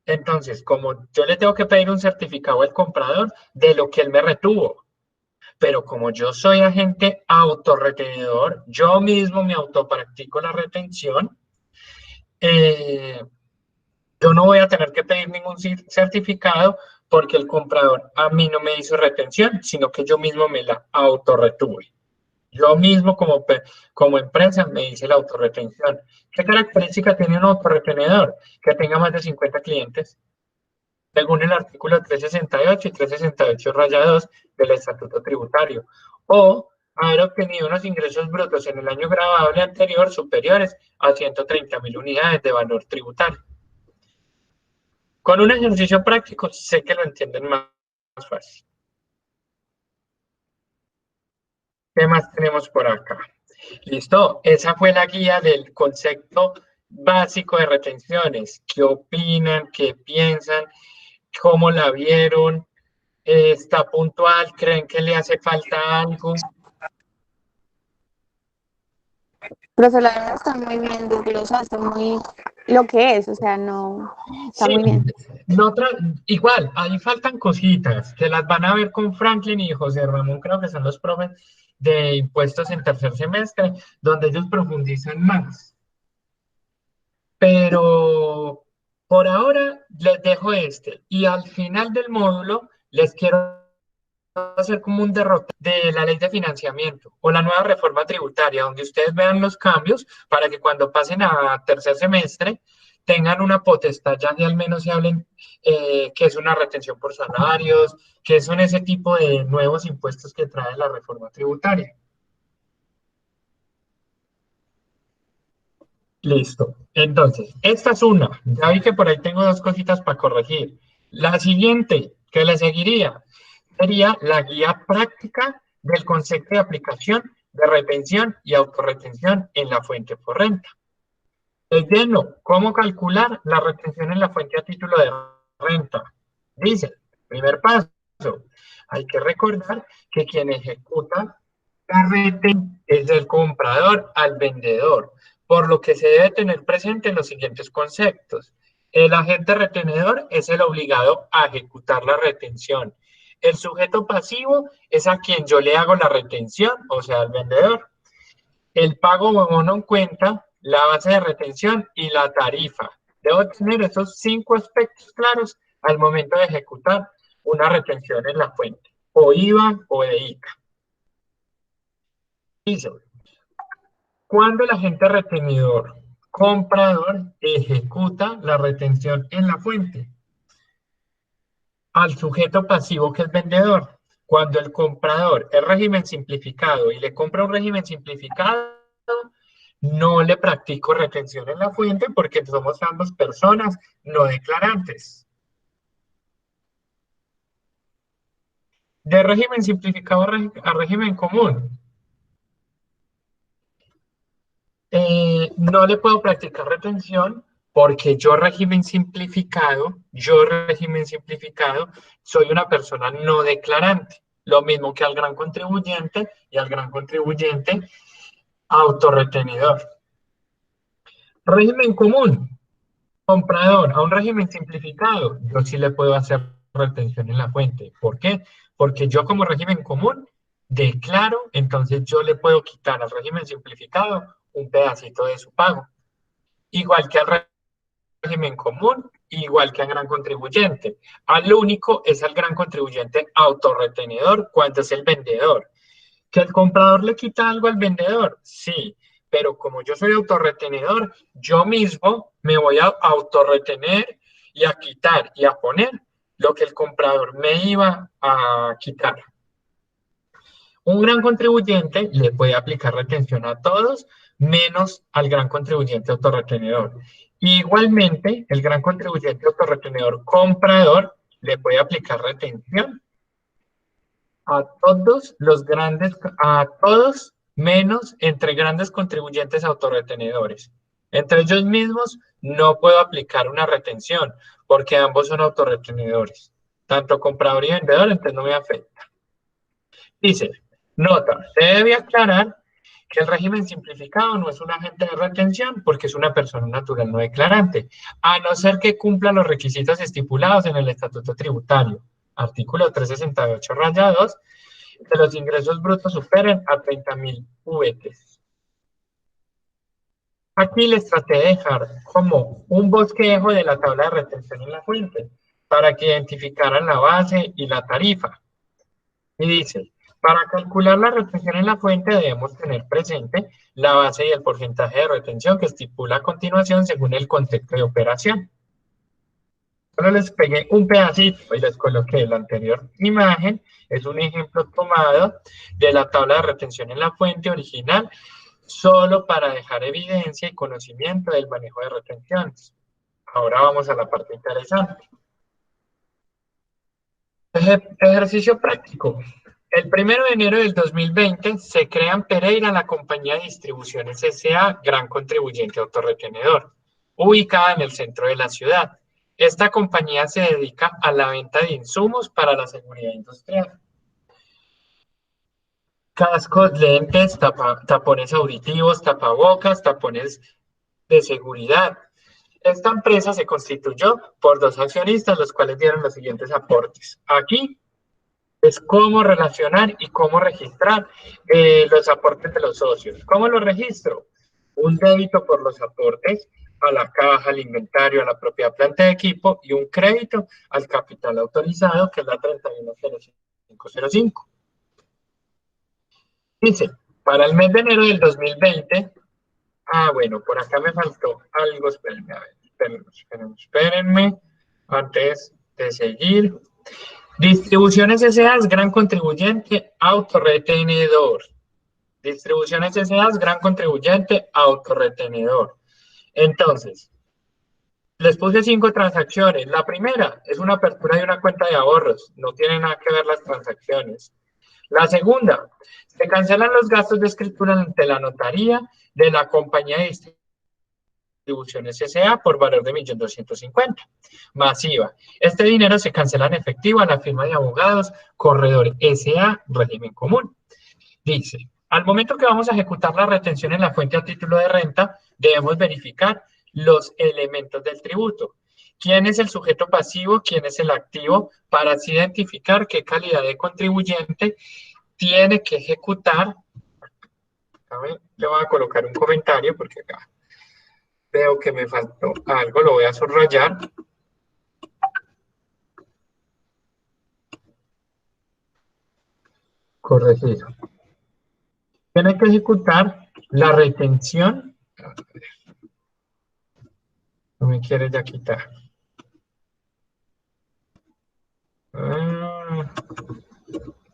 entonces como yo le tengo que pedir un certificado al comprador de lo que él me retuvo, pero como yo soy agente autorretenedor, yo mismo me autopractico la retención, eh, yo no voy a tener que pedir ningún certificado porque el comprador a mí no me hizo retención, sino que yo mismo me la autorretuve. Yo mismo como empresa me hice la autorretención. ¿Qué característica tiene un autorretenedor? Que tenga más de 50 clientes, según el artículo 368 y 368 raya 2 del Estatuto Tributario. O haber obtenido unos ingresos brutos en el año grabable anterior superiores a 130.000 unidades de valor tributario. Con un ejercicio práctico sé que lo entienden más fácil. ¿Qué más tenemos por acá? Listo, esa fue la guía del concepto básico de retenciones. ¿Qué opinan? ¿Qué piensan? ¿Cómo la vieron? ¿Está puntual? ¿Creen que le hace falta algo? Profe, la verdad está muy bien desglosada, está muy lo que es, o sea, no, está Sí, muy bien. igual, ahí faltan cositas que las van a ver con Franklin y José Ramón, creo que son los profes de impuestos en tercer semestre, donde ellos profundizan más. Pero por ahora les dejo este y al final del módulo les quiero hacer como un derrote de la ley de financiamiento o la nueva reforma tributaria, donde ustedes vean los cambios para que cuando pasen a tercer semestre tengan una potestad ya de al menos se hablen qué es una retención por salarios, qué son ese tipo de nuevos impuestos que trae la reforma tributaria. Listo. Entonces, esta es una. Ya vi que por ahí tengo dos cositas para corregir. La siguiente que le seguiría sería la guía práctica del concepto de aplicación de retención y autorretención en la fuente por renta. El lleno, ¿cómo calcular la retención en la fuente a título de renta? Dice, primer paso, hay que recordar que quien ejecuta la retención es el comprador al vendedor, por lo que se debe tener presente los siguientes conceptos. El agente retenedor es el obligado a ejecutar la retención. El sujeto pasivo es a quien yo le hago la retención, o sea, al vendedor. El pago bono en cuenta, la base de retención y la tarifa. Debo tener esos 5 aspectos claros al momento de ejecutar una retención en la fuente, o IVA o de ICA. Dice, cuando el agente retenedor comprador ejecuta la retención en la fuente al sujeto pasivo que es vendedor. Cuando el comprador es régimen simplificado y le compra un régimen simplificado, no le practico retención en la fuente porque somos ambas personas no declarantes. De régimen simplificado a régimen común. No le puedo practicar retención porque yo régimen simplificado, soy una persona no declarante. Lo mismo que al gran contribuyente y al gran contribuyente autorretenedor. Régimen común, comprador a un régimen simplificado, yo sí le puedo hacer retención en la fuente. ¿Por qué? Porque yo como régimen común declaro, entonces yo le puedo quitar al régimen simplificado un pedacito de su pago. Igual que al régimen común, igual que al gran contribuyente. Al único es al gran contribuyente autorretenedor cuando es el vendedor. ¿Que el comprador le quita algo al vendedor? Sí, pero como yo soy autorretenedor, yo mismo me voy a autorretener y a quitar y a poner lo que el comprador me iba a quitar. Un gran contribuyente le puede aplicar retención a todos, menos al gran contribuyente autorretenedor. Igualmente, el gran contribuyente autorretenedor comprador le puede aplicar retención a todos menos entre grandes contribuyentes autorretenedores. Entre ellos mismos no puedo aplicar una retención porque ambos son autorretenedores. Tanto comprador y vendedor, entonces no me afecta. Dice, nota, se debe aclarar que el régimen simplificado no es un agente de retención porque es una persona natural no declarante, a no ser que cumpla los requisitos estipulados en el Estatuto Tributario. Artículo 368, raya 2, que los ingresos brutos superen a 30.000 VTs. Aquí les traté de dejar como un bosquejo de la tabla de retención en la fuente para que identificaran la base y la tarifa. Y dice, para calcular la retención en la fuente debemos tener presente la base y el porcentaje de retención que estipula a continuación según el contexto de operación. Solo les pegué un pedacito y les coloqué la anterior imagen. Es un ejemplo tomado de la tabla de retención en la fuente original, solo para dejar evidencia y conocimiento del manejo de retenciones. Ahora vamos a la parte interesante. Ejercicio práctico. El 1 de enero del 2020 se crea en Pereira la compañía de distribuciones S.A. Gran Contribuyente Autorretenedor, ubicada en el centro de la ciudad. Esta compañía se dedica a la venta de insumos para la seguridad industrial. Cascos, lentes, tapones auditivos, tapabocas, tapones de seguridad. Esta empresa se constituyó por 2 accionistas, los cuales dieron los siguientes aportes. Aquí es cómo relacionar y cómo registrar los aportes de los socios. ¿Cómo los registro? Un débito por los aportes a la caja, al inventario, a la propia planta de equipo y un crédito al capital autorizado, que es la 310505. Dice, para el mes de enero del 2020, bueno, por acá me faltó algo, espérenme, a ver, espérenme, antes de seguir. Distribuciones S.A. es gran contribuyente autorretenedor. Distribuciones S.A. es gran contribuyente autorretenedor. Entonces, les puse 5 transacciones. La primera es una apertura de una cuenta de ahorros. No tiene nada que ver las transacciones. La segunda, se cancelan los gastos de escritura ante la notaría de la compañía de distribuciones S.A. por valor de 1.250.000. Masiva. Este dinero se cancela en efectivo a la firma de abogados Corredor S.A. régimen común. Dice, al momento que vamos a ejecutar la retención en la fuente a título de renta, debemos verificar los elementos del tributo. ¿Quién es el sujeto pasivo? ¿Quién es el activo? Para así identificar qué calidad de contribuyente tiene que ejecutar. Le voy a colocar un comentario porque acá veo que me faltó algo, lo voy a subrayar. Corregir. Tiene que ejecutar la retención. No me quiere ya quitar.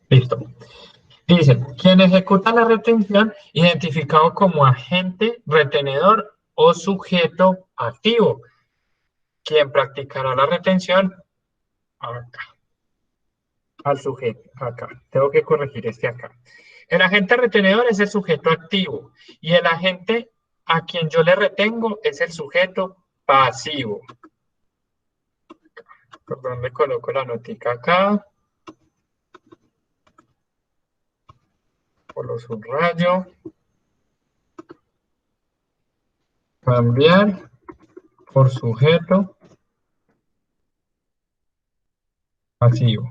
Listo. Dice, quien ejecuta la retención, identificado como agente, retenedor o sujeto activo. Quien practicará la retención, acá, al sujeto, acá. Tengo que corregir este acá. El agente retenedor es el sujeto activo y el agente a quien yo le retengo es el sujeto pasivo. ¿Por dónde coloco la notica acá? Por lo subrayo. Cambiar por sujeto pasivo.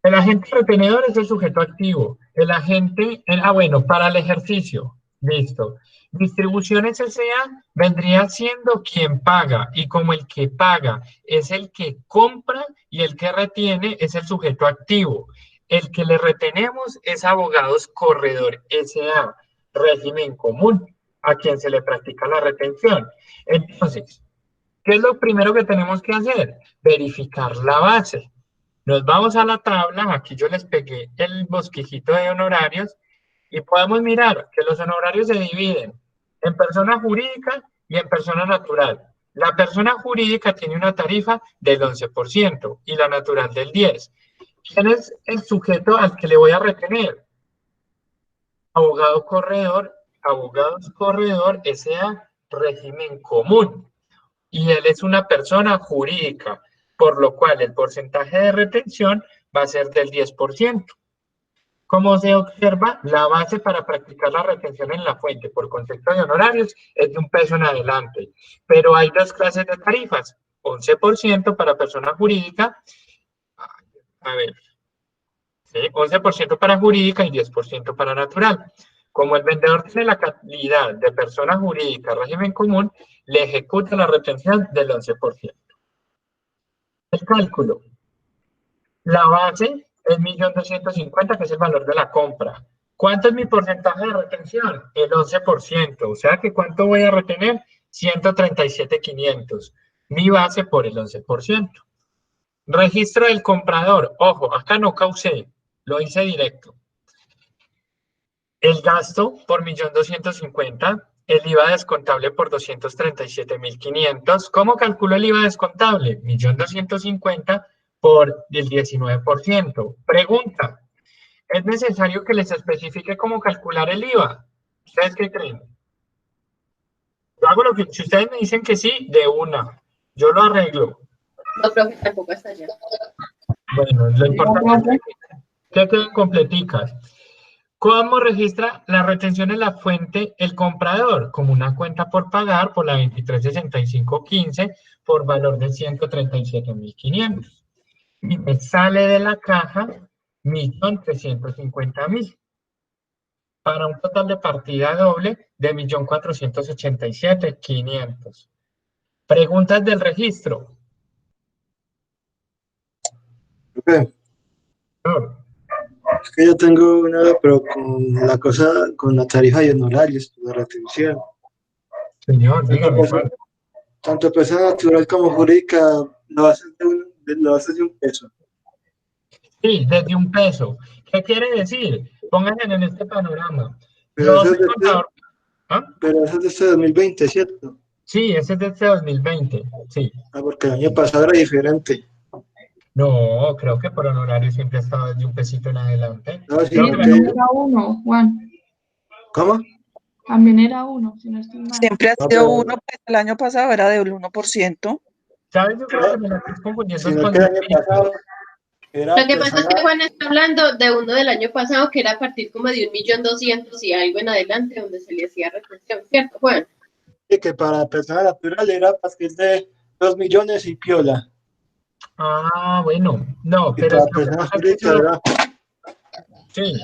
El agente retenedor es el sujeto activo. El agente, bueno, para el ejercicio. Listo. Distribuciones S.A. vendría siendo quien paga y como el que paga es el que compra y el que retiene es el sujeto activo. El que le retenemos es Abogados Corredor S.A., régimen común, a quien se le practica la retención. Entonces, ¿qué es lo primero que tenemos que hacer? Verificar la base. Nos vamos a la tabla, aquí yo les pegué el bosquejito de honorarios y podemos mirar que los honorarios se dividen en persona jurídica y en persona natural. La persona jurídica tiene una tarifa del 11% y la natural del 10%. ¿Quién es el sujeto al que le voy a retener? Abogados Corredor S.A. régimen común. Y él es una persona jurídica, por lo cual el porcentaje de retención va a ser del 10%. Como se observa, la base para practicar la retención en la fuente por concepto de honorarios es de 1 peso en adelante, pero hay 2 clases de tarifas, 11% para persona jurídica, a ver, ¿sí? 11% para jurídica y 10% para natural. Como el vendedor tiene la calidad de persona jurídica régimen común, le ejecuta la retención del 11%. El cálculo. La base es 1.250.000, que es el valor de la compra. ¿Cuánto es mi porcentaje de retención? El 11%. O sea que ¿cuánto voy a retener? 137.500. Mi base por el 11%. Registro del comprador. Ojo, acá no causé, lo hice directo. El gasto por 1.250.000, el IVA descontable por 237.500. ¿Cómo calculo el IVA descontable? 1.250.000 por el 19%. Pregunta, ¿es necesario que les especifique cómo calcular el IVA? ¿Ustedes qué creen? Yo hago lo que, si ustedes me dicen que sí, de una. Yo lo arreglo. No, profe, tampoco hasta allá. Bueno, lo importante es que queden completicas. ¿Cómo registra la retención en la fuente el comprador? Como una cuenta por pagar por la 236515 por valor de 137.500. Y me sale de la caja 1.350.000. Para un total de partida doble de 1.487.500. Preguntas del registro. Ok. No. Es que yo tengo una, pero con la cosa, con la tarifa y honorarios, la retención. Señor, dígame. Tanto persona natural como jurídica lo haces de 1 peso. Sí, desde 1 peso. ¿Qué quiere decir? Pónganse en este panorama. Pero Yo eso soy es de contador. ¿Ah? Pero eso es de este 2020, ¿cierto? Sí, ese es de este 2020, sí. Ah, porque el año pasado era diferente. No, creo que por honorario siempre ha estado desde un pesito en adelante. No, sí, Creo Sí, que porque... también era uno, Juan. ¿Cómo? También era uno, si no estoy mal. Siempre ha No, sido pero uno, pues el año pasado era del 1%. ¿sabes? Yo creo no, que me la estoy confundiendo es sino con que el año Cepillo. pasado era Lo que pasa es persona... que Juan está hablando de uno del año pasado que era a partir como de 1.200.000 y algo en adelante donde se le hacía retención, ¿cierto, Juan? que para persona natural era a partir de 2 millones y piola. Ah, bueno, no, Y pero es para que lo que persona pasa es que jurídica era... sí,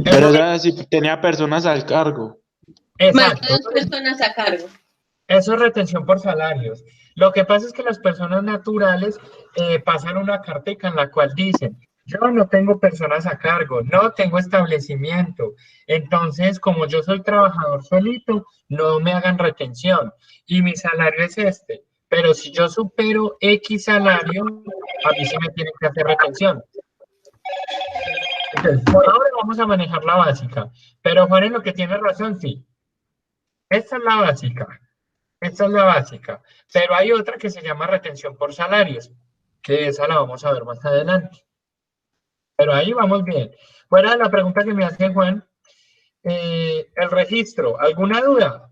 Pero eso, era si tenía personas al cargo. Más de exacto, 2 personas a cargo. eso es retención por salarios. Lo que pasa es que las personas naturales pasan una cartica en la cual dicen, yo no tengo personas a cargo, no tengo establecimiento. Entonces, como yo soy trabajador solito, no me hagan retención. Y mi salario es este. Pero si yo supero X salario, a mí sí me tienen que hacer retención. Entonces, por ahora vamos a manejar la básica. Pero Juan, en lo que tiene razón, sí. Esta es la básica. Esta es la básica, pero hay otra que se llama retención por salarios, que esa la vamos a ver más adelante. Pero ahí vamos bien. Fuera de la pregunta que me hace Juan, el registro, ¿alguna duda?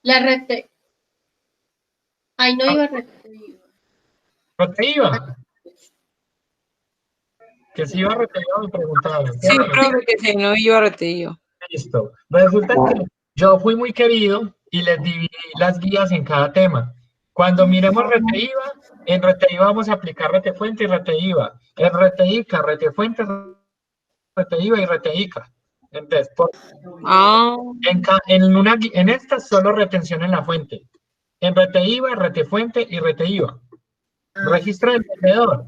La rete... Ay, no Ah, iba a retener. ¿no te iba? Que si iba retenido me preguntaron, Sí, ¿cierto? profe, que si no iba retenido. Listo. Resulta que yo fui muy querido y les dividí las guías en cada tema. Cuando miremos RTIVA, en RTIVA vamos a aplicar RTFuente y RTIVA. En RTICA, RTFuente, RTIVA y RTICA. Entonces, Ah, en esta solo retención en la fuente. En RTIVA, RTFuente y RTIVA. Registro del vendedor.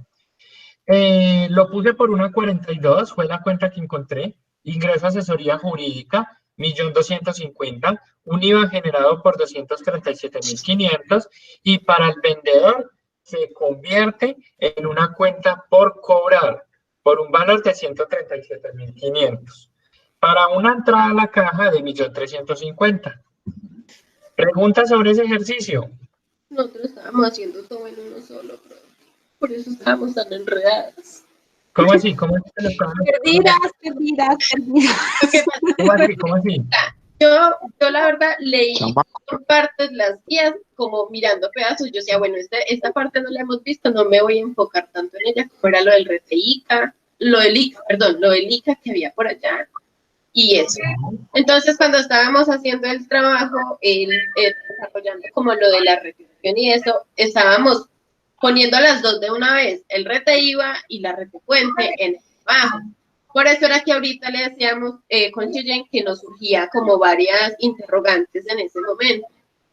Lo puse por una 42, fue la cuenta que encontré. Ingreso a asesoría jurídica, 1.250.000. Un IVA generado por 237.500. Y para el vendedor se convierte en una cuenta por cobrar, por un valor de 137.500. Para una entrada a la caja de 1.350.000. Preguntas sobre ese ejercicio. Nosotros estábamos haciendo todo en uno solo, pero por eso estábamos tan enredadas. ¿Cómo así? ¿Cómo así? Perdidas, perdidas, perdidas. Lo que pasa ¿Cómo es así? ¿Cómo así? yo la verdad leí por partes las guías, como mirando pedazos. Yo decía, bueno, esta parte no la hemos visto, no me voy a enfocar tanto en ella, como era lo del RTICA, lo del ICA que había por allá, y eso. Entonces, cuando estábamos haciendo el trabajo, desarrollando como lo de la retención y eso, estábamos poniendo las dos de una vez, el RTIVA y la retefuente en el trabajo. Por eso era que ahorita le decíamos con Cheyenne que nos surgía como varias interrogantes en ese momento.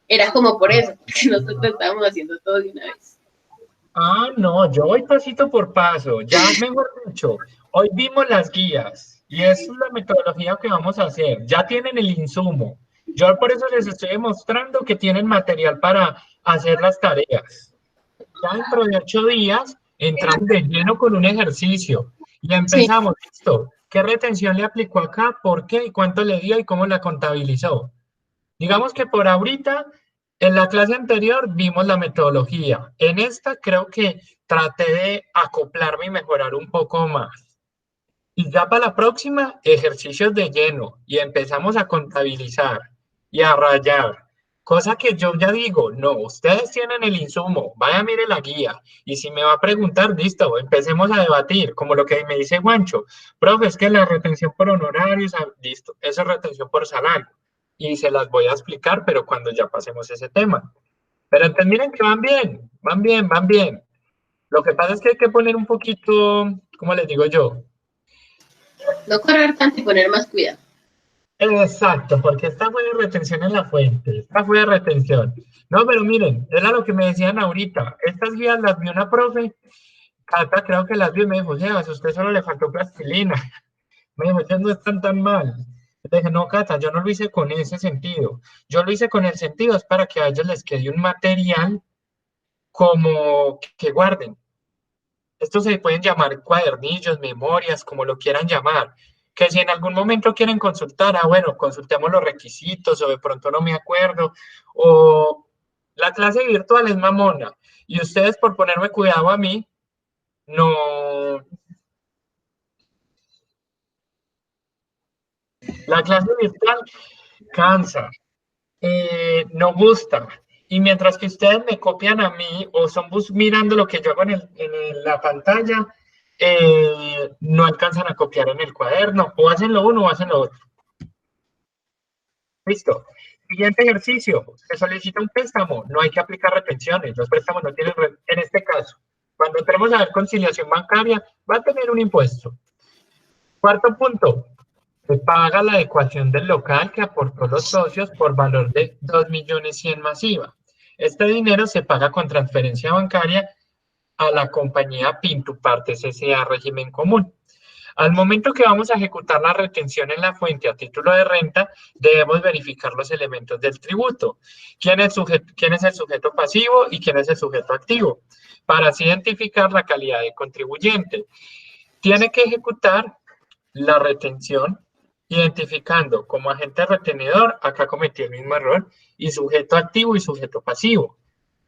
Era como por eso, porque nosotros estábamos haciendo todo de una vez. Ah, no, yo voy pasito por paso. Ya, mejor dicho, hoy vimos las guías y esa es la metodología que vamos a hacer. Ya tienen el insumo. Yo por eso les estoy demostrando que tienen material para hacer las tareas. Ya dentro de 8 días entramos de lleno con un ejercicio y Sí. empezamos. Listo. ¿Qué retención le aplicó acá? ¿Por qué? ¿Y cuánto le dio? ¿Y cómo la contabilizó? Digamos que por ahorita, en la clase anterior vimos la metodología. En esta creo que traté de acoplarme y mejorar un poco más. Y ya para la próxima, ejercicios de lleno y empezamos a contabilizar y a rayar. Cosa que yo ya digo, no, ustedes tienen el insumo, vaya, mire la guía. Y si me va a preguntar, listo, empecemos a debatir, como lo que me dice Juancho. Profe, es que la retención por honorarios, listo, eso es retención por salario. Y se las voy a explicar, pero cuando ya pasemos ese tema. Pero entonces miren que van bien, van bien, van bien. Lo que pasa es que hay que poner un poquito, ¿cómo les digo yo? No correr tanto y poner más cuidado. Exacto, porque esta fue de retención en la fuente, esta fue de retención. No, pero miren, era lo que me decían ahorita. Estas guías las vio una profe, Cata creo que las vio y me dijo, Sebas, a usted solo le faltó plastilina. Me dijo, ellas no están tan mal. Le dije, no, Cata, yo no lo hice con ese sentido. Yo lo hice con el sentido, es para que a ellos les quede un material como que guarden. Estos se pueden llamar cuadernillos, memorias, como lo quieran llamar. que si en algún momento quieren consultar, bueno, consultemos los requisitos o de pronto no me acuerdo, o la clase virtual es mamona y ustedes por ponerme cuidado a mí, no, la clase virtual cansa, no gusta. Y mientras que ustedes me copian a mí o son mirando lo que yo hago la pantalla, no alcanzan a copiar en el cuaderno, o hacen lo uno o hacen lo otro. Listo. Siguiente ejercicio, se solicita un préstamo, no hay que aplicar retenciones, los préstamos no tienen, en este caso, cuando entremos a ver conciliación bancaria, va a tener un impuesto. Cuarto punto, se paga la adecuación del local que aportó los socios por valor de 2.100.000 masiva. Este dinero se paga con transferencia bancaria a la compañía Pintu Partes S.A. régimen común. Al momento que vamos a ejecutar la retención en la fuente a título de renta, debemos verificar los elementos del tributo. ¿Quién es el sujeto pasivo y quién es el sujeto activo? Para así identificar la calidad de contribuyente. Tiene que ejecutar la retención identificando como agente retenedor, acá cometí el mismo error, y sujeto activo y sujeto pasivo.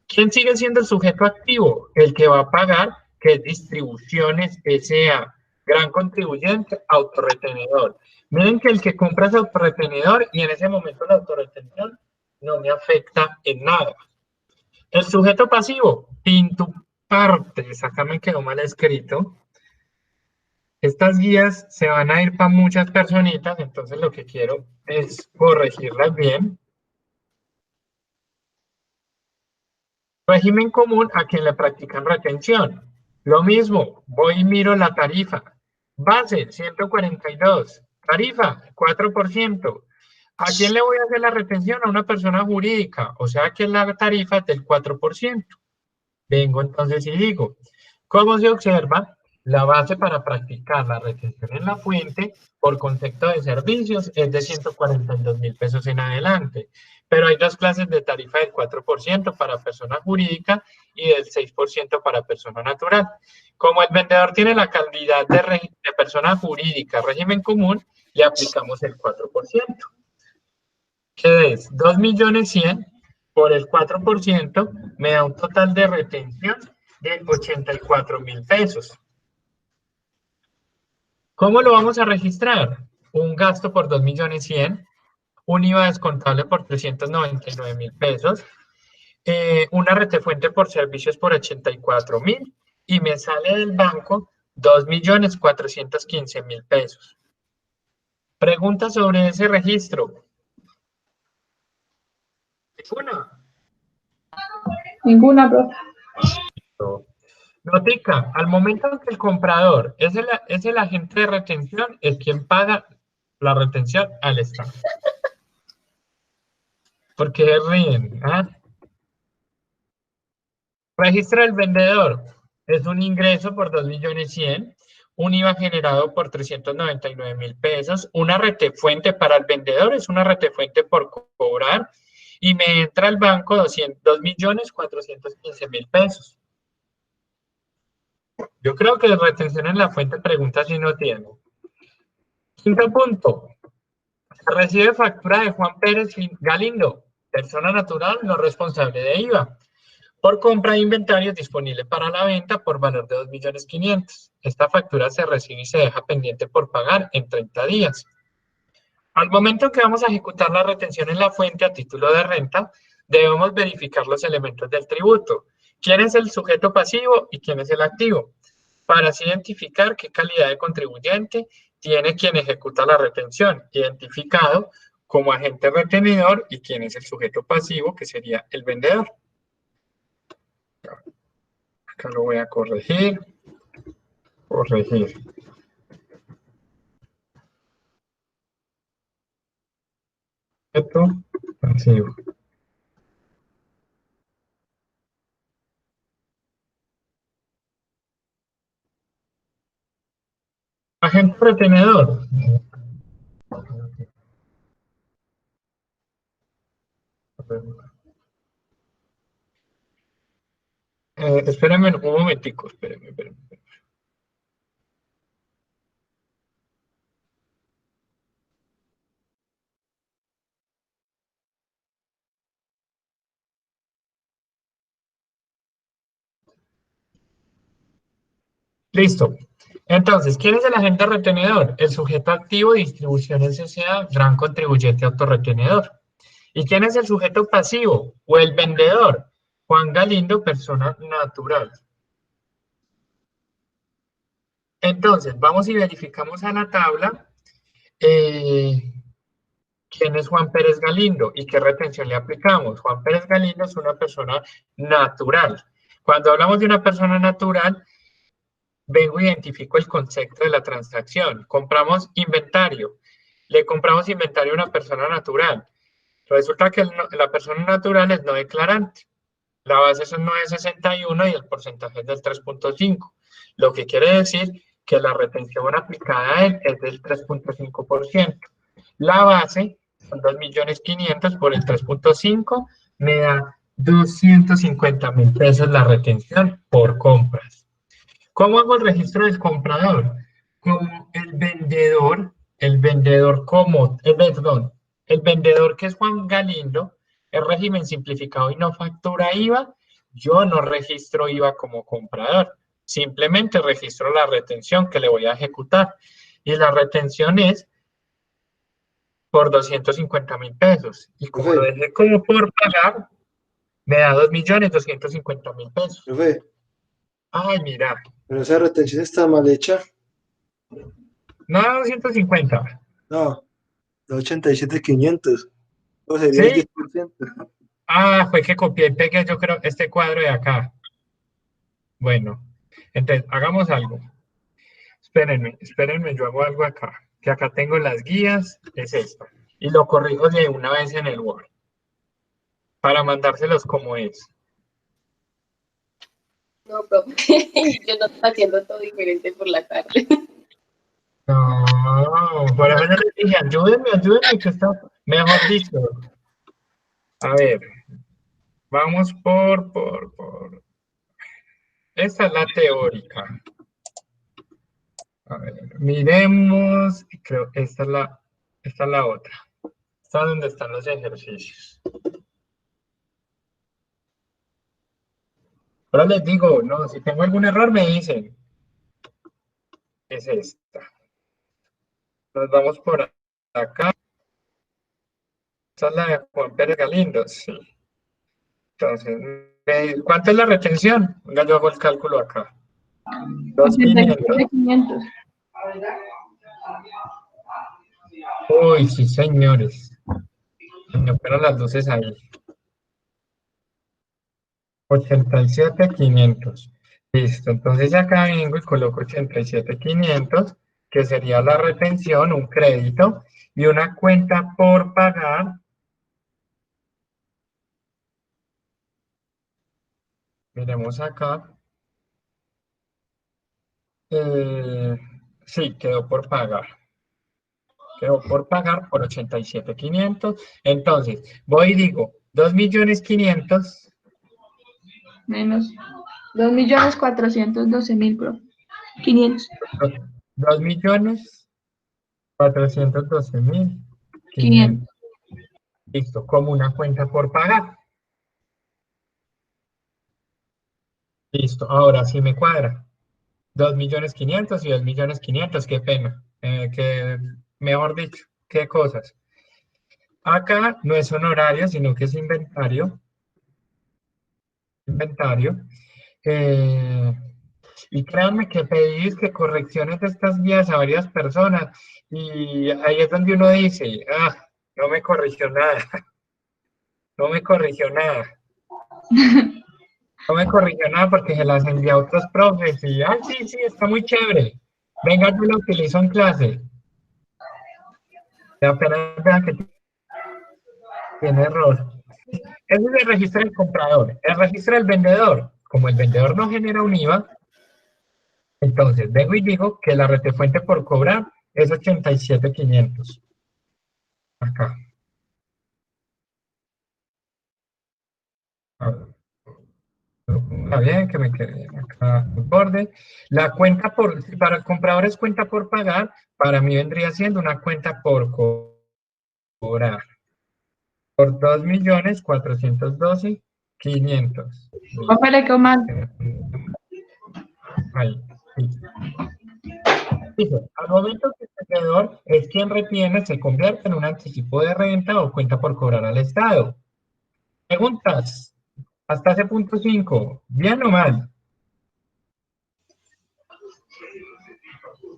¿Quién sigue siendo el sujeto activo? El que va a pagar, que es Distribuciones S.A., gran contribuyente, autorretenedor. Miren que el que compra es autorretenedor y en ese momento la autorretención no me afecta en nada. El sujeto pasivo, Pintu Partes, acá me quedó mal escrito. Estas guías se van a ir para muchas personitas, entonces lo que quiero es corregirlas bien. Régimen común a quien le practican retención. Lo mismo, voy y miro la tarifa. Base, 142. Tarifa, 4%. ¿A quién le voy a hacer la retención? A una persona jurídica, o sea que la tarifa es del 4%. Vengo entonces y digo, ¿cómo se observa? La base para practicar la retención en la fuente por concepto de servicios es de 142.000 pesos en adelante. Pero hay dos clases de tarifa del 4% para persona jurídica y del 6% para persona natural. Como el vendedor tiene la calidad de persona jurídica, régimen común, le aplicamos el 4%. ¿Qué es? 2.100.000 por el 4% me da un total de retención de 84.000 pesos. ¿Cómo lo vamos a registrar? Un gasto por 2.100.000, un IVA descontable por 399.000 pesos, una retefuente por servicios por 84.000 y me sale del banco 2.415.000 pesos. Pregunta sobre ese registro. Ninguna, profe. Notica, al momento en que el comprador es el agente de retención, es quien paga la retención al Estado. Porque ríen, ¿ah? Registro del vendedor es un ingreso por 2.100.000, un IVA generado por 399.000 pesos, una retefuente para el vendedor es una retefuente por cobrar y me entra al banco 2.415.000 pesos. Yo creo que retención en la fuente pregunta si no tiene. Quinto punto. Recibe factura de Juan Pérez Galindo, persona natural no responsable de IVA, por compra de inventarios disponible para la venta por valor de 2.500.000. Esta factura se recibe y se deja pendiente por pagar en 30 días. Al momento que vamos a ejecutar la retención en la fuente a título de renta, debemos verificar los elementos del tributo. ¿Quién es el sujeto pasivo y quién es el activo? Para así identificar qué calidad de contribuyente tiene quien ejecuta la retención, identificado como agente retenedor y quién es el sujeto pasivo, que sería el vendedor. Acá lo voy a corregir. Corregir. Sujeto pasivo. Agente retenedor. Espérenme un momentico, espérenme. Listo. Entonces, ¿quién es el agente retenedor? El sujeto activo de distribución S.A., gran contribuyente autorretenedor. ¿Y quién es el sujeto pasivo o el vendedor? Juan Galindo, persona natural. Entonces, vamos y verificamos a la tabla quién es Juan Pérez Galindo y qué retención le aplicamos. Juan Pérez Galindo es una persona natural. Cuando hablamos de una persona natural, vengo e identifico el concepto de la transacción. Compramos inventario. Le compramos inventario a una persona natural. Resulta que la persona natural es no declarante. La base es un 9,61 y el porcentaje es del 3,5. Lo que quiere decir que la retención aplicada a él es del 3,5%. La base son 2.500.000 por el 3,5, me da 250.000 pesos la retención por compras. ¿Cómo hago el registro del comprador? Como el vendedor que es Juan Galindo, el régimen simplificado y no factura IVA, yo no registro IVA como comprador, simplemente registro la retención que le voy a ejecutar. Y la retención es por 250.000 pesos. Y como Profe. lo dejé como por pagar, me da 2.250.000 pesos. Profe, Ay, mira, pero esa retención está mal hecha. no 250. No, de 87.500. O sería el ¿Sí? 10%. Ah, fue que copié y pegué, yo creo, este cuadro de acá. Bueno, entonces, hagamos algo. Espérenme, yo hago algo acá. Que acá tengo las guías, es esto. Y lo corrijo de una vez en el Word. Para mandárselos como es. No, profe, yo no estoy haciendo todo diferente por la tarde. No, por eso yo les dije, ayúdenme, que está mejor dicho. A ver, vamos por. Esta es la teórica. A ver, miremos, creo que esta es la otra. Esta es donde están los ejercicios. Ahora les digo, no, si tengo algún error me dicen. Es esta. Nos vamos por acá. Esta es la de Juan Pérez Galindo, sí. Entonces, ¿cuánto es la retención? Venga, yo hago el cálculo acá. 2.500. 87.500. Uy, sí, señores. Me fueron las luces ahí. 87.500. Listo, entonces ya acá vengo y coloco 87.500, que sería la retención, un crédito, y una cuenta por pagar. Miremos acá. Sí, quedó por pagar. Quedó por pagar por 87.500. Entonces, voy y digo, 2.500.000. Menos 2.412.000, bro. 500. 2.412.500. 500. Listo, como una cuenta por pagar. Listo, ahora sí me cuadra. 2.500.000 y 2.500.000, qué pena. Mejor dicho, qué cosas. Acá no es honorario, sino que es inventario. Eh, y créanme que pedí que correcciones de estas guías a varias personas y ahí es donde uno dice, no me corrigió nada, no me corrigió nada. No me corrigió nada porque se las envié a otros profes y, sí, está muy chévere. Venga, yo lo utilizo en clase. Y apenas vean que tiene error. Ese es el registro del comprador. El registro del vendedor. Como el vendedor no genera un IVA, entonces vengo y digo que la retefuente por cobrar es 87.500. Acá. Está bien, que me quede acá el borde. La cuenta para el comprador es cuenta por pagar, para mí vendría siendo una cuenta por cobrar. Por 2.412.500. Profe, le quedó mal. Ahí. Dice, al momento que el vendedor es quien retiene, se convierte en un anticipo de renta o cuenta por cobrar al Estado. Preguntas. Hasta ese punto 5. ¿Bien o mal?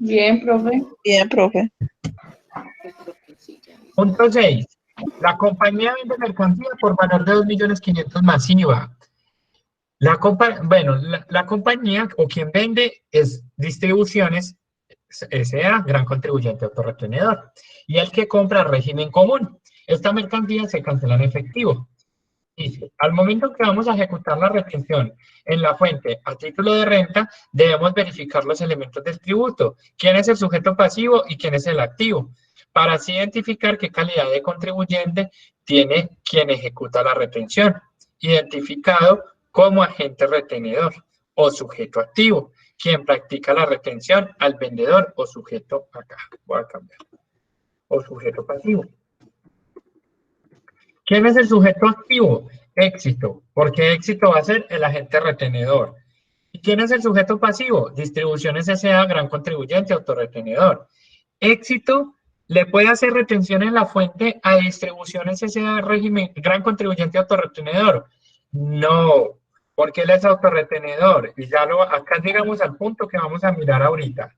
Bien, profe. Bien, profe. Punto 6. La compañía vende mercancía por valor de 2.500.000 más IVA. La compañía o quien vende es Distribuciones S.A., gran contribuyente autorretenedor. Y el que compra régimen común. Esta mercancía se cancela en efectivo. Dice, al momento que vamos a ejecutar la retención en la fuente a título de renta, debemos verificar los elementos del tributo. ¿Quién es el sujeto pasivo y quién es el activo? Para así identificar qué calidad de contribuyente tiene quien ejecuta la retención, identificado como agente retenedor o sujeto activo, quien practica la retención al vendedor o sujeto, acá voy a cambiar, o sujeto pasivo. ¿Quién es el sujeto activo? Éxito, porque Éxito va a ser el agente retenedor. ¿Y quién es el sujeto pasivo? Distribuciones S.A., gran contribuyente autorretenedor. Éxito le puede hacer retención en la fuente a Distribuciones S.A., régimen, gran contribuyente autorretenedor. No, porque él es autorretenedor. Y ya acá llegamos al punto que vamos a mirar ahorita.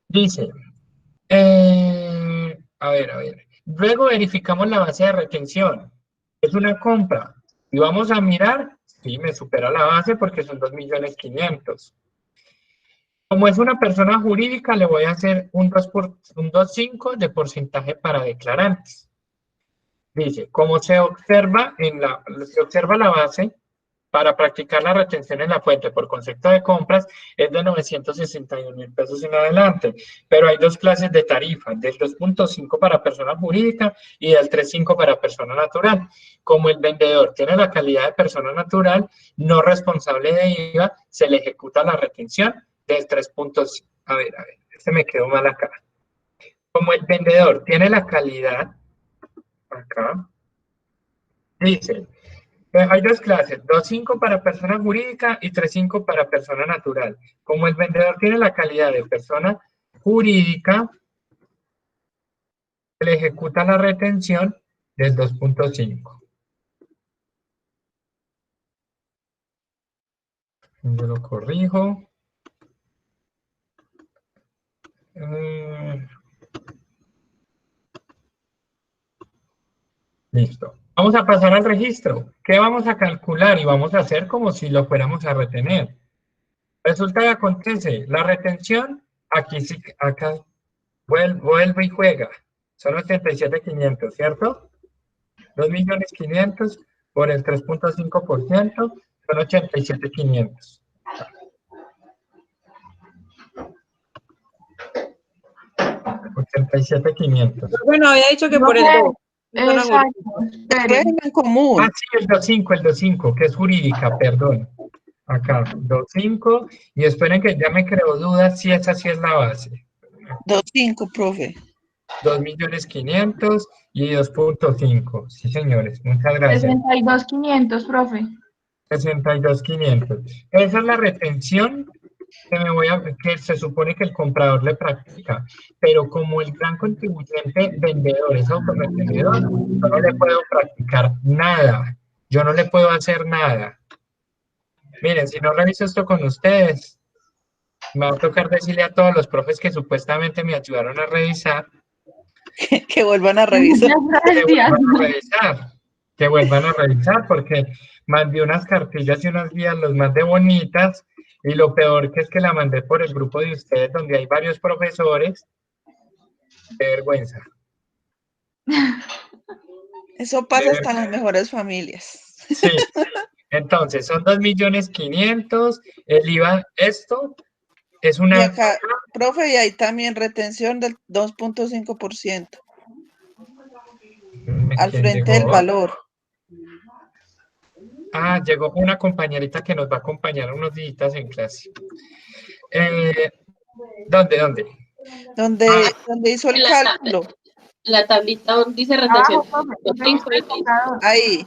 Dice, a ver. Luego verificamos la base de retención. Es una compra. Y vamos a mirar, sí, me supera la base porque son 2.500.000. Como es una persona jurídica, le voy a hacer un 2.5 de porcentaje para declarantes. Dice, como se observa la base, para practicar la retención en la fuente por concepto de compras es de 961.000 pesos en adelante, pero hay dos clases de tarifa, del 2.5 para persona jurídica y del 3.5 para persona natural. Como el vendedor tiene la calidad de persona natural, no responsable de IVA, se le ejecuta la retención del 3.5. A ver, este me quedó mal acá. Como el vendedor tiene la calidad, acá, dice, hay dos clases, 2.5 para persona jurídica y 3.5 para persona natural. Como el vendedor tiene la calidad de persona jurídica, se le ejecuta la retención del 2.5. Yo lo corrijo. Listo. Vamos a pasar al registro. ¿Qué vamos a calcular? Y vamos a hacer como si lo fuéramos a retener. Resulta que acontece, la retención, aquí sí, acá vuelve y juega. Son 87.500, ¿cierto? 2.500.000 por el 3.5% son 87.500. 87.500. Bueno, había dicho que por el 2. Exacto. Régimen común. Ah, sí, el 2.5, que es jurídica, perdón. Acá, 2.5. Y esperen que ya me creo dudas si esa sí es la base. 2.5, profe. 2.500.000 y 2.5. Sí, señores, muchas gracias. 62.500, profe. 62.500. Esa es la retención que se supone que el comprador le practica, pero como el gran contribuyente vendedor es autorretenedor, yo no le puedo practicar nada, yo no le puedo hacer nada. Miren, si no reviso esto con ustedes, me va a tocar decirle a todos los profes que supuestamente me ayudaron a revisar, Que vuelvan a revisar. Que vuelvan a revisar, porque mandé unas cartillas y unas guías, los más de bonitas, y lo peor que es que la mandé por el grupo de ustedes, donde hay varios profesores. Qué vergüenza. Eso pasa hasta en las mejores familias. Sí, entonces son 2.500.000, el IVA, esto es una... Y acá, profe, y ahí también retención del 2.5%. Al frente del valor. Ah, llegó una compañerita que nos va a acompañar unos días en clase. ¿Dónde? Donde hizo el cálculo. La tablita donde dice retención. Ahí.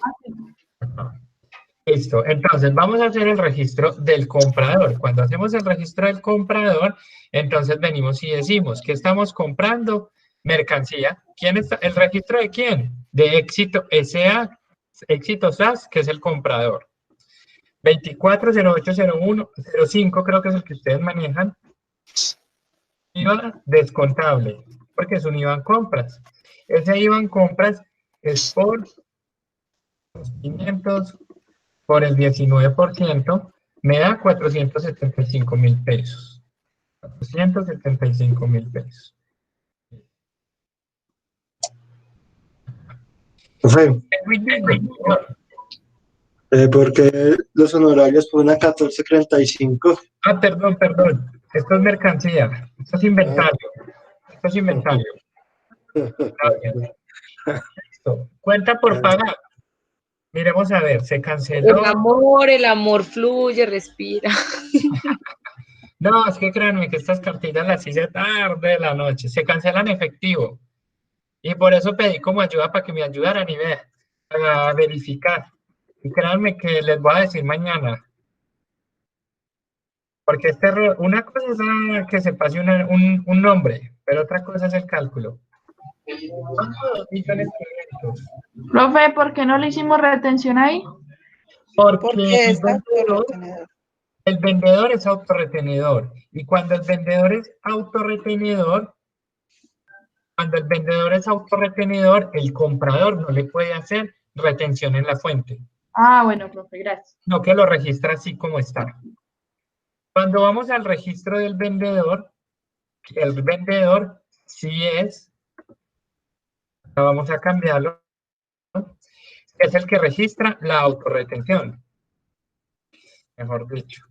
Listo, entonces vamos a hacer el registro del comprador. Cuando hacemos el registro del comprador, entonces venimos y decimos que estamos comprando mercancía. ¿Quién está? ¿El registro de quién? De Éxito SA, Éxito SAS, que es el comprador. 24080105 creo que es el que ustedes manejan. IVA descontable, porque es un IVA en compras. Ese IVA en compras es por 500 por el 19%, me da 475.000 pesos. 475.000 pesos. Profe, porque los honorarios por una 1435. Ah, perdón. Esto es mercancía. Esto es inventario. Esto es inventario. Listo. Cuenta por pagar. Miremos a ver, se canceló. El amor fluye, respira. No, es que créanme que estas cartillas las hice tarde de la noche. Se cancelan efectivo. Y por eso pedí como ayuda para que me ayudaran a verificar. Y créanme que les voy a decir mañana. Porque este error, una cosa es que se pase un nombre, pero otra cosa es el cálculo. 2.500.000. Profe, ¿por qué no le hicimos retención ahí? Porque es el vendedor es autorretenedor. Y cuando el vendedor es autorretenedor, el comprador no le puede hacer retención en la fuente. Ah, bueno, profe, gracias. No, que lo registra así como está. Cuando vamos al registro del vendedor, el vendedor sí es, vamos a cambiarlo, es el que registra la autorretención. Mejor dicho.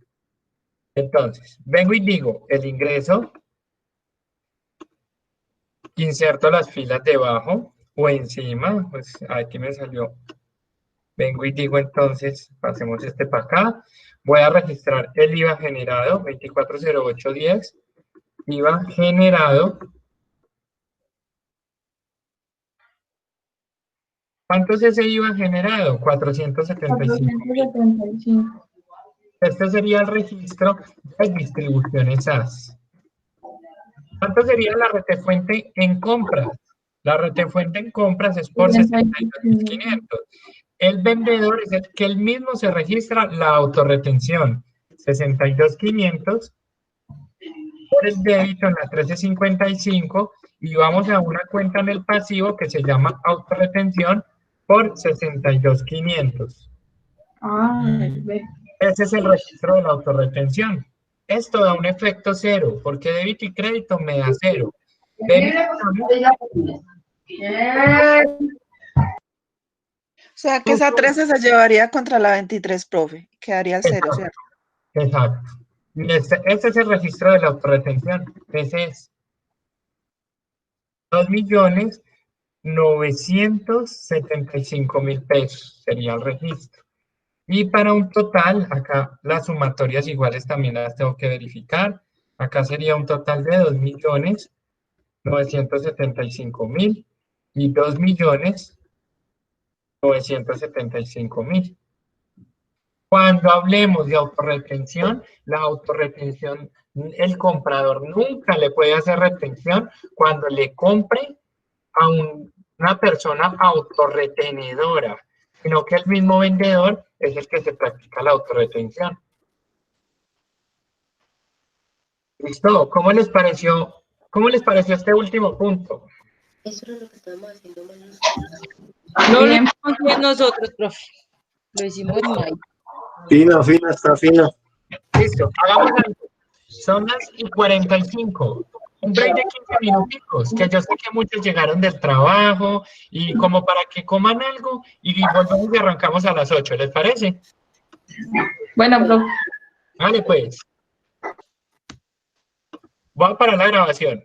Entonces, vengo y digo el ingreso, inserto las filas debajo o encima, pues aquí me salió. Vengo y digo entonces, pasemos este para acá. Voy a registrar el IVA generado, 240810, IVA generado. ¿Cuánto es ese IVA generado? 475. Este sería el registro de distribuciones SAS. ¿Cuánto sería la retefuente en compras? La retefuente en compras es por 62.500. El vendedor es el que él mismo se registra la autorretención. 62.500 por el débito en la 1355 y vamos a una cuenta en el pasivo que se llama autorretención por 62.500. Ese es el registro de la autorretención. Esto da un efecto cero, porque débito y crédito me da cero. O sea, que esa 13 se llevaría contra la 23, profe. Quedaría cero, ¿cierto? Exacto. Este es el registro de la autorretención. Ese es 2.975.000 pesos. Sería el registro. Y para un total, acá las sumatorias iguales también las tengo que verificar. Acá sería un total de 2.975.000 y 2.975.000. Cuando hablemos de autorretención, la autorretención, el comprador nunca le puede hacer retención cuando le compre a una persona autorretenedora, sino que el mismo vendedor es el que se practica la autorretención. ¿Listo? ¿Cómo les pareció este último punto? Eso era lo que estábamos haciendo mal. No lo hicimos bien nosotros, profe. Lo hicimos mal. Fino, está fino. Listo, hagamos algo. Son las 45. Un break de 15 minuticos, que yo sé que muchos llegaron del trabajo y como para que coman algo y volvemos y arrancamos a las 8, ¿les parece? Bueno, profe. Vale, pues. Voy a parar la grabación.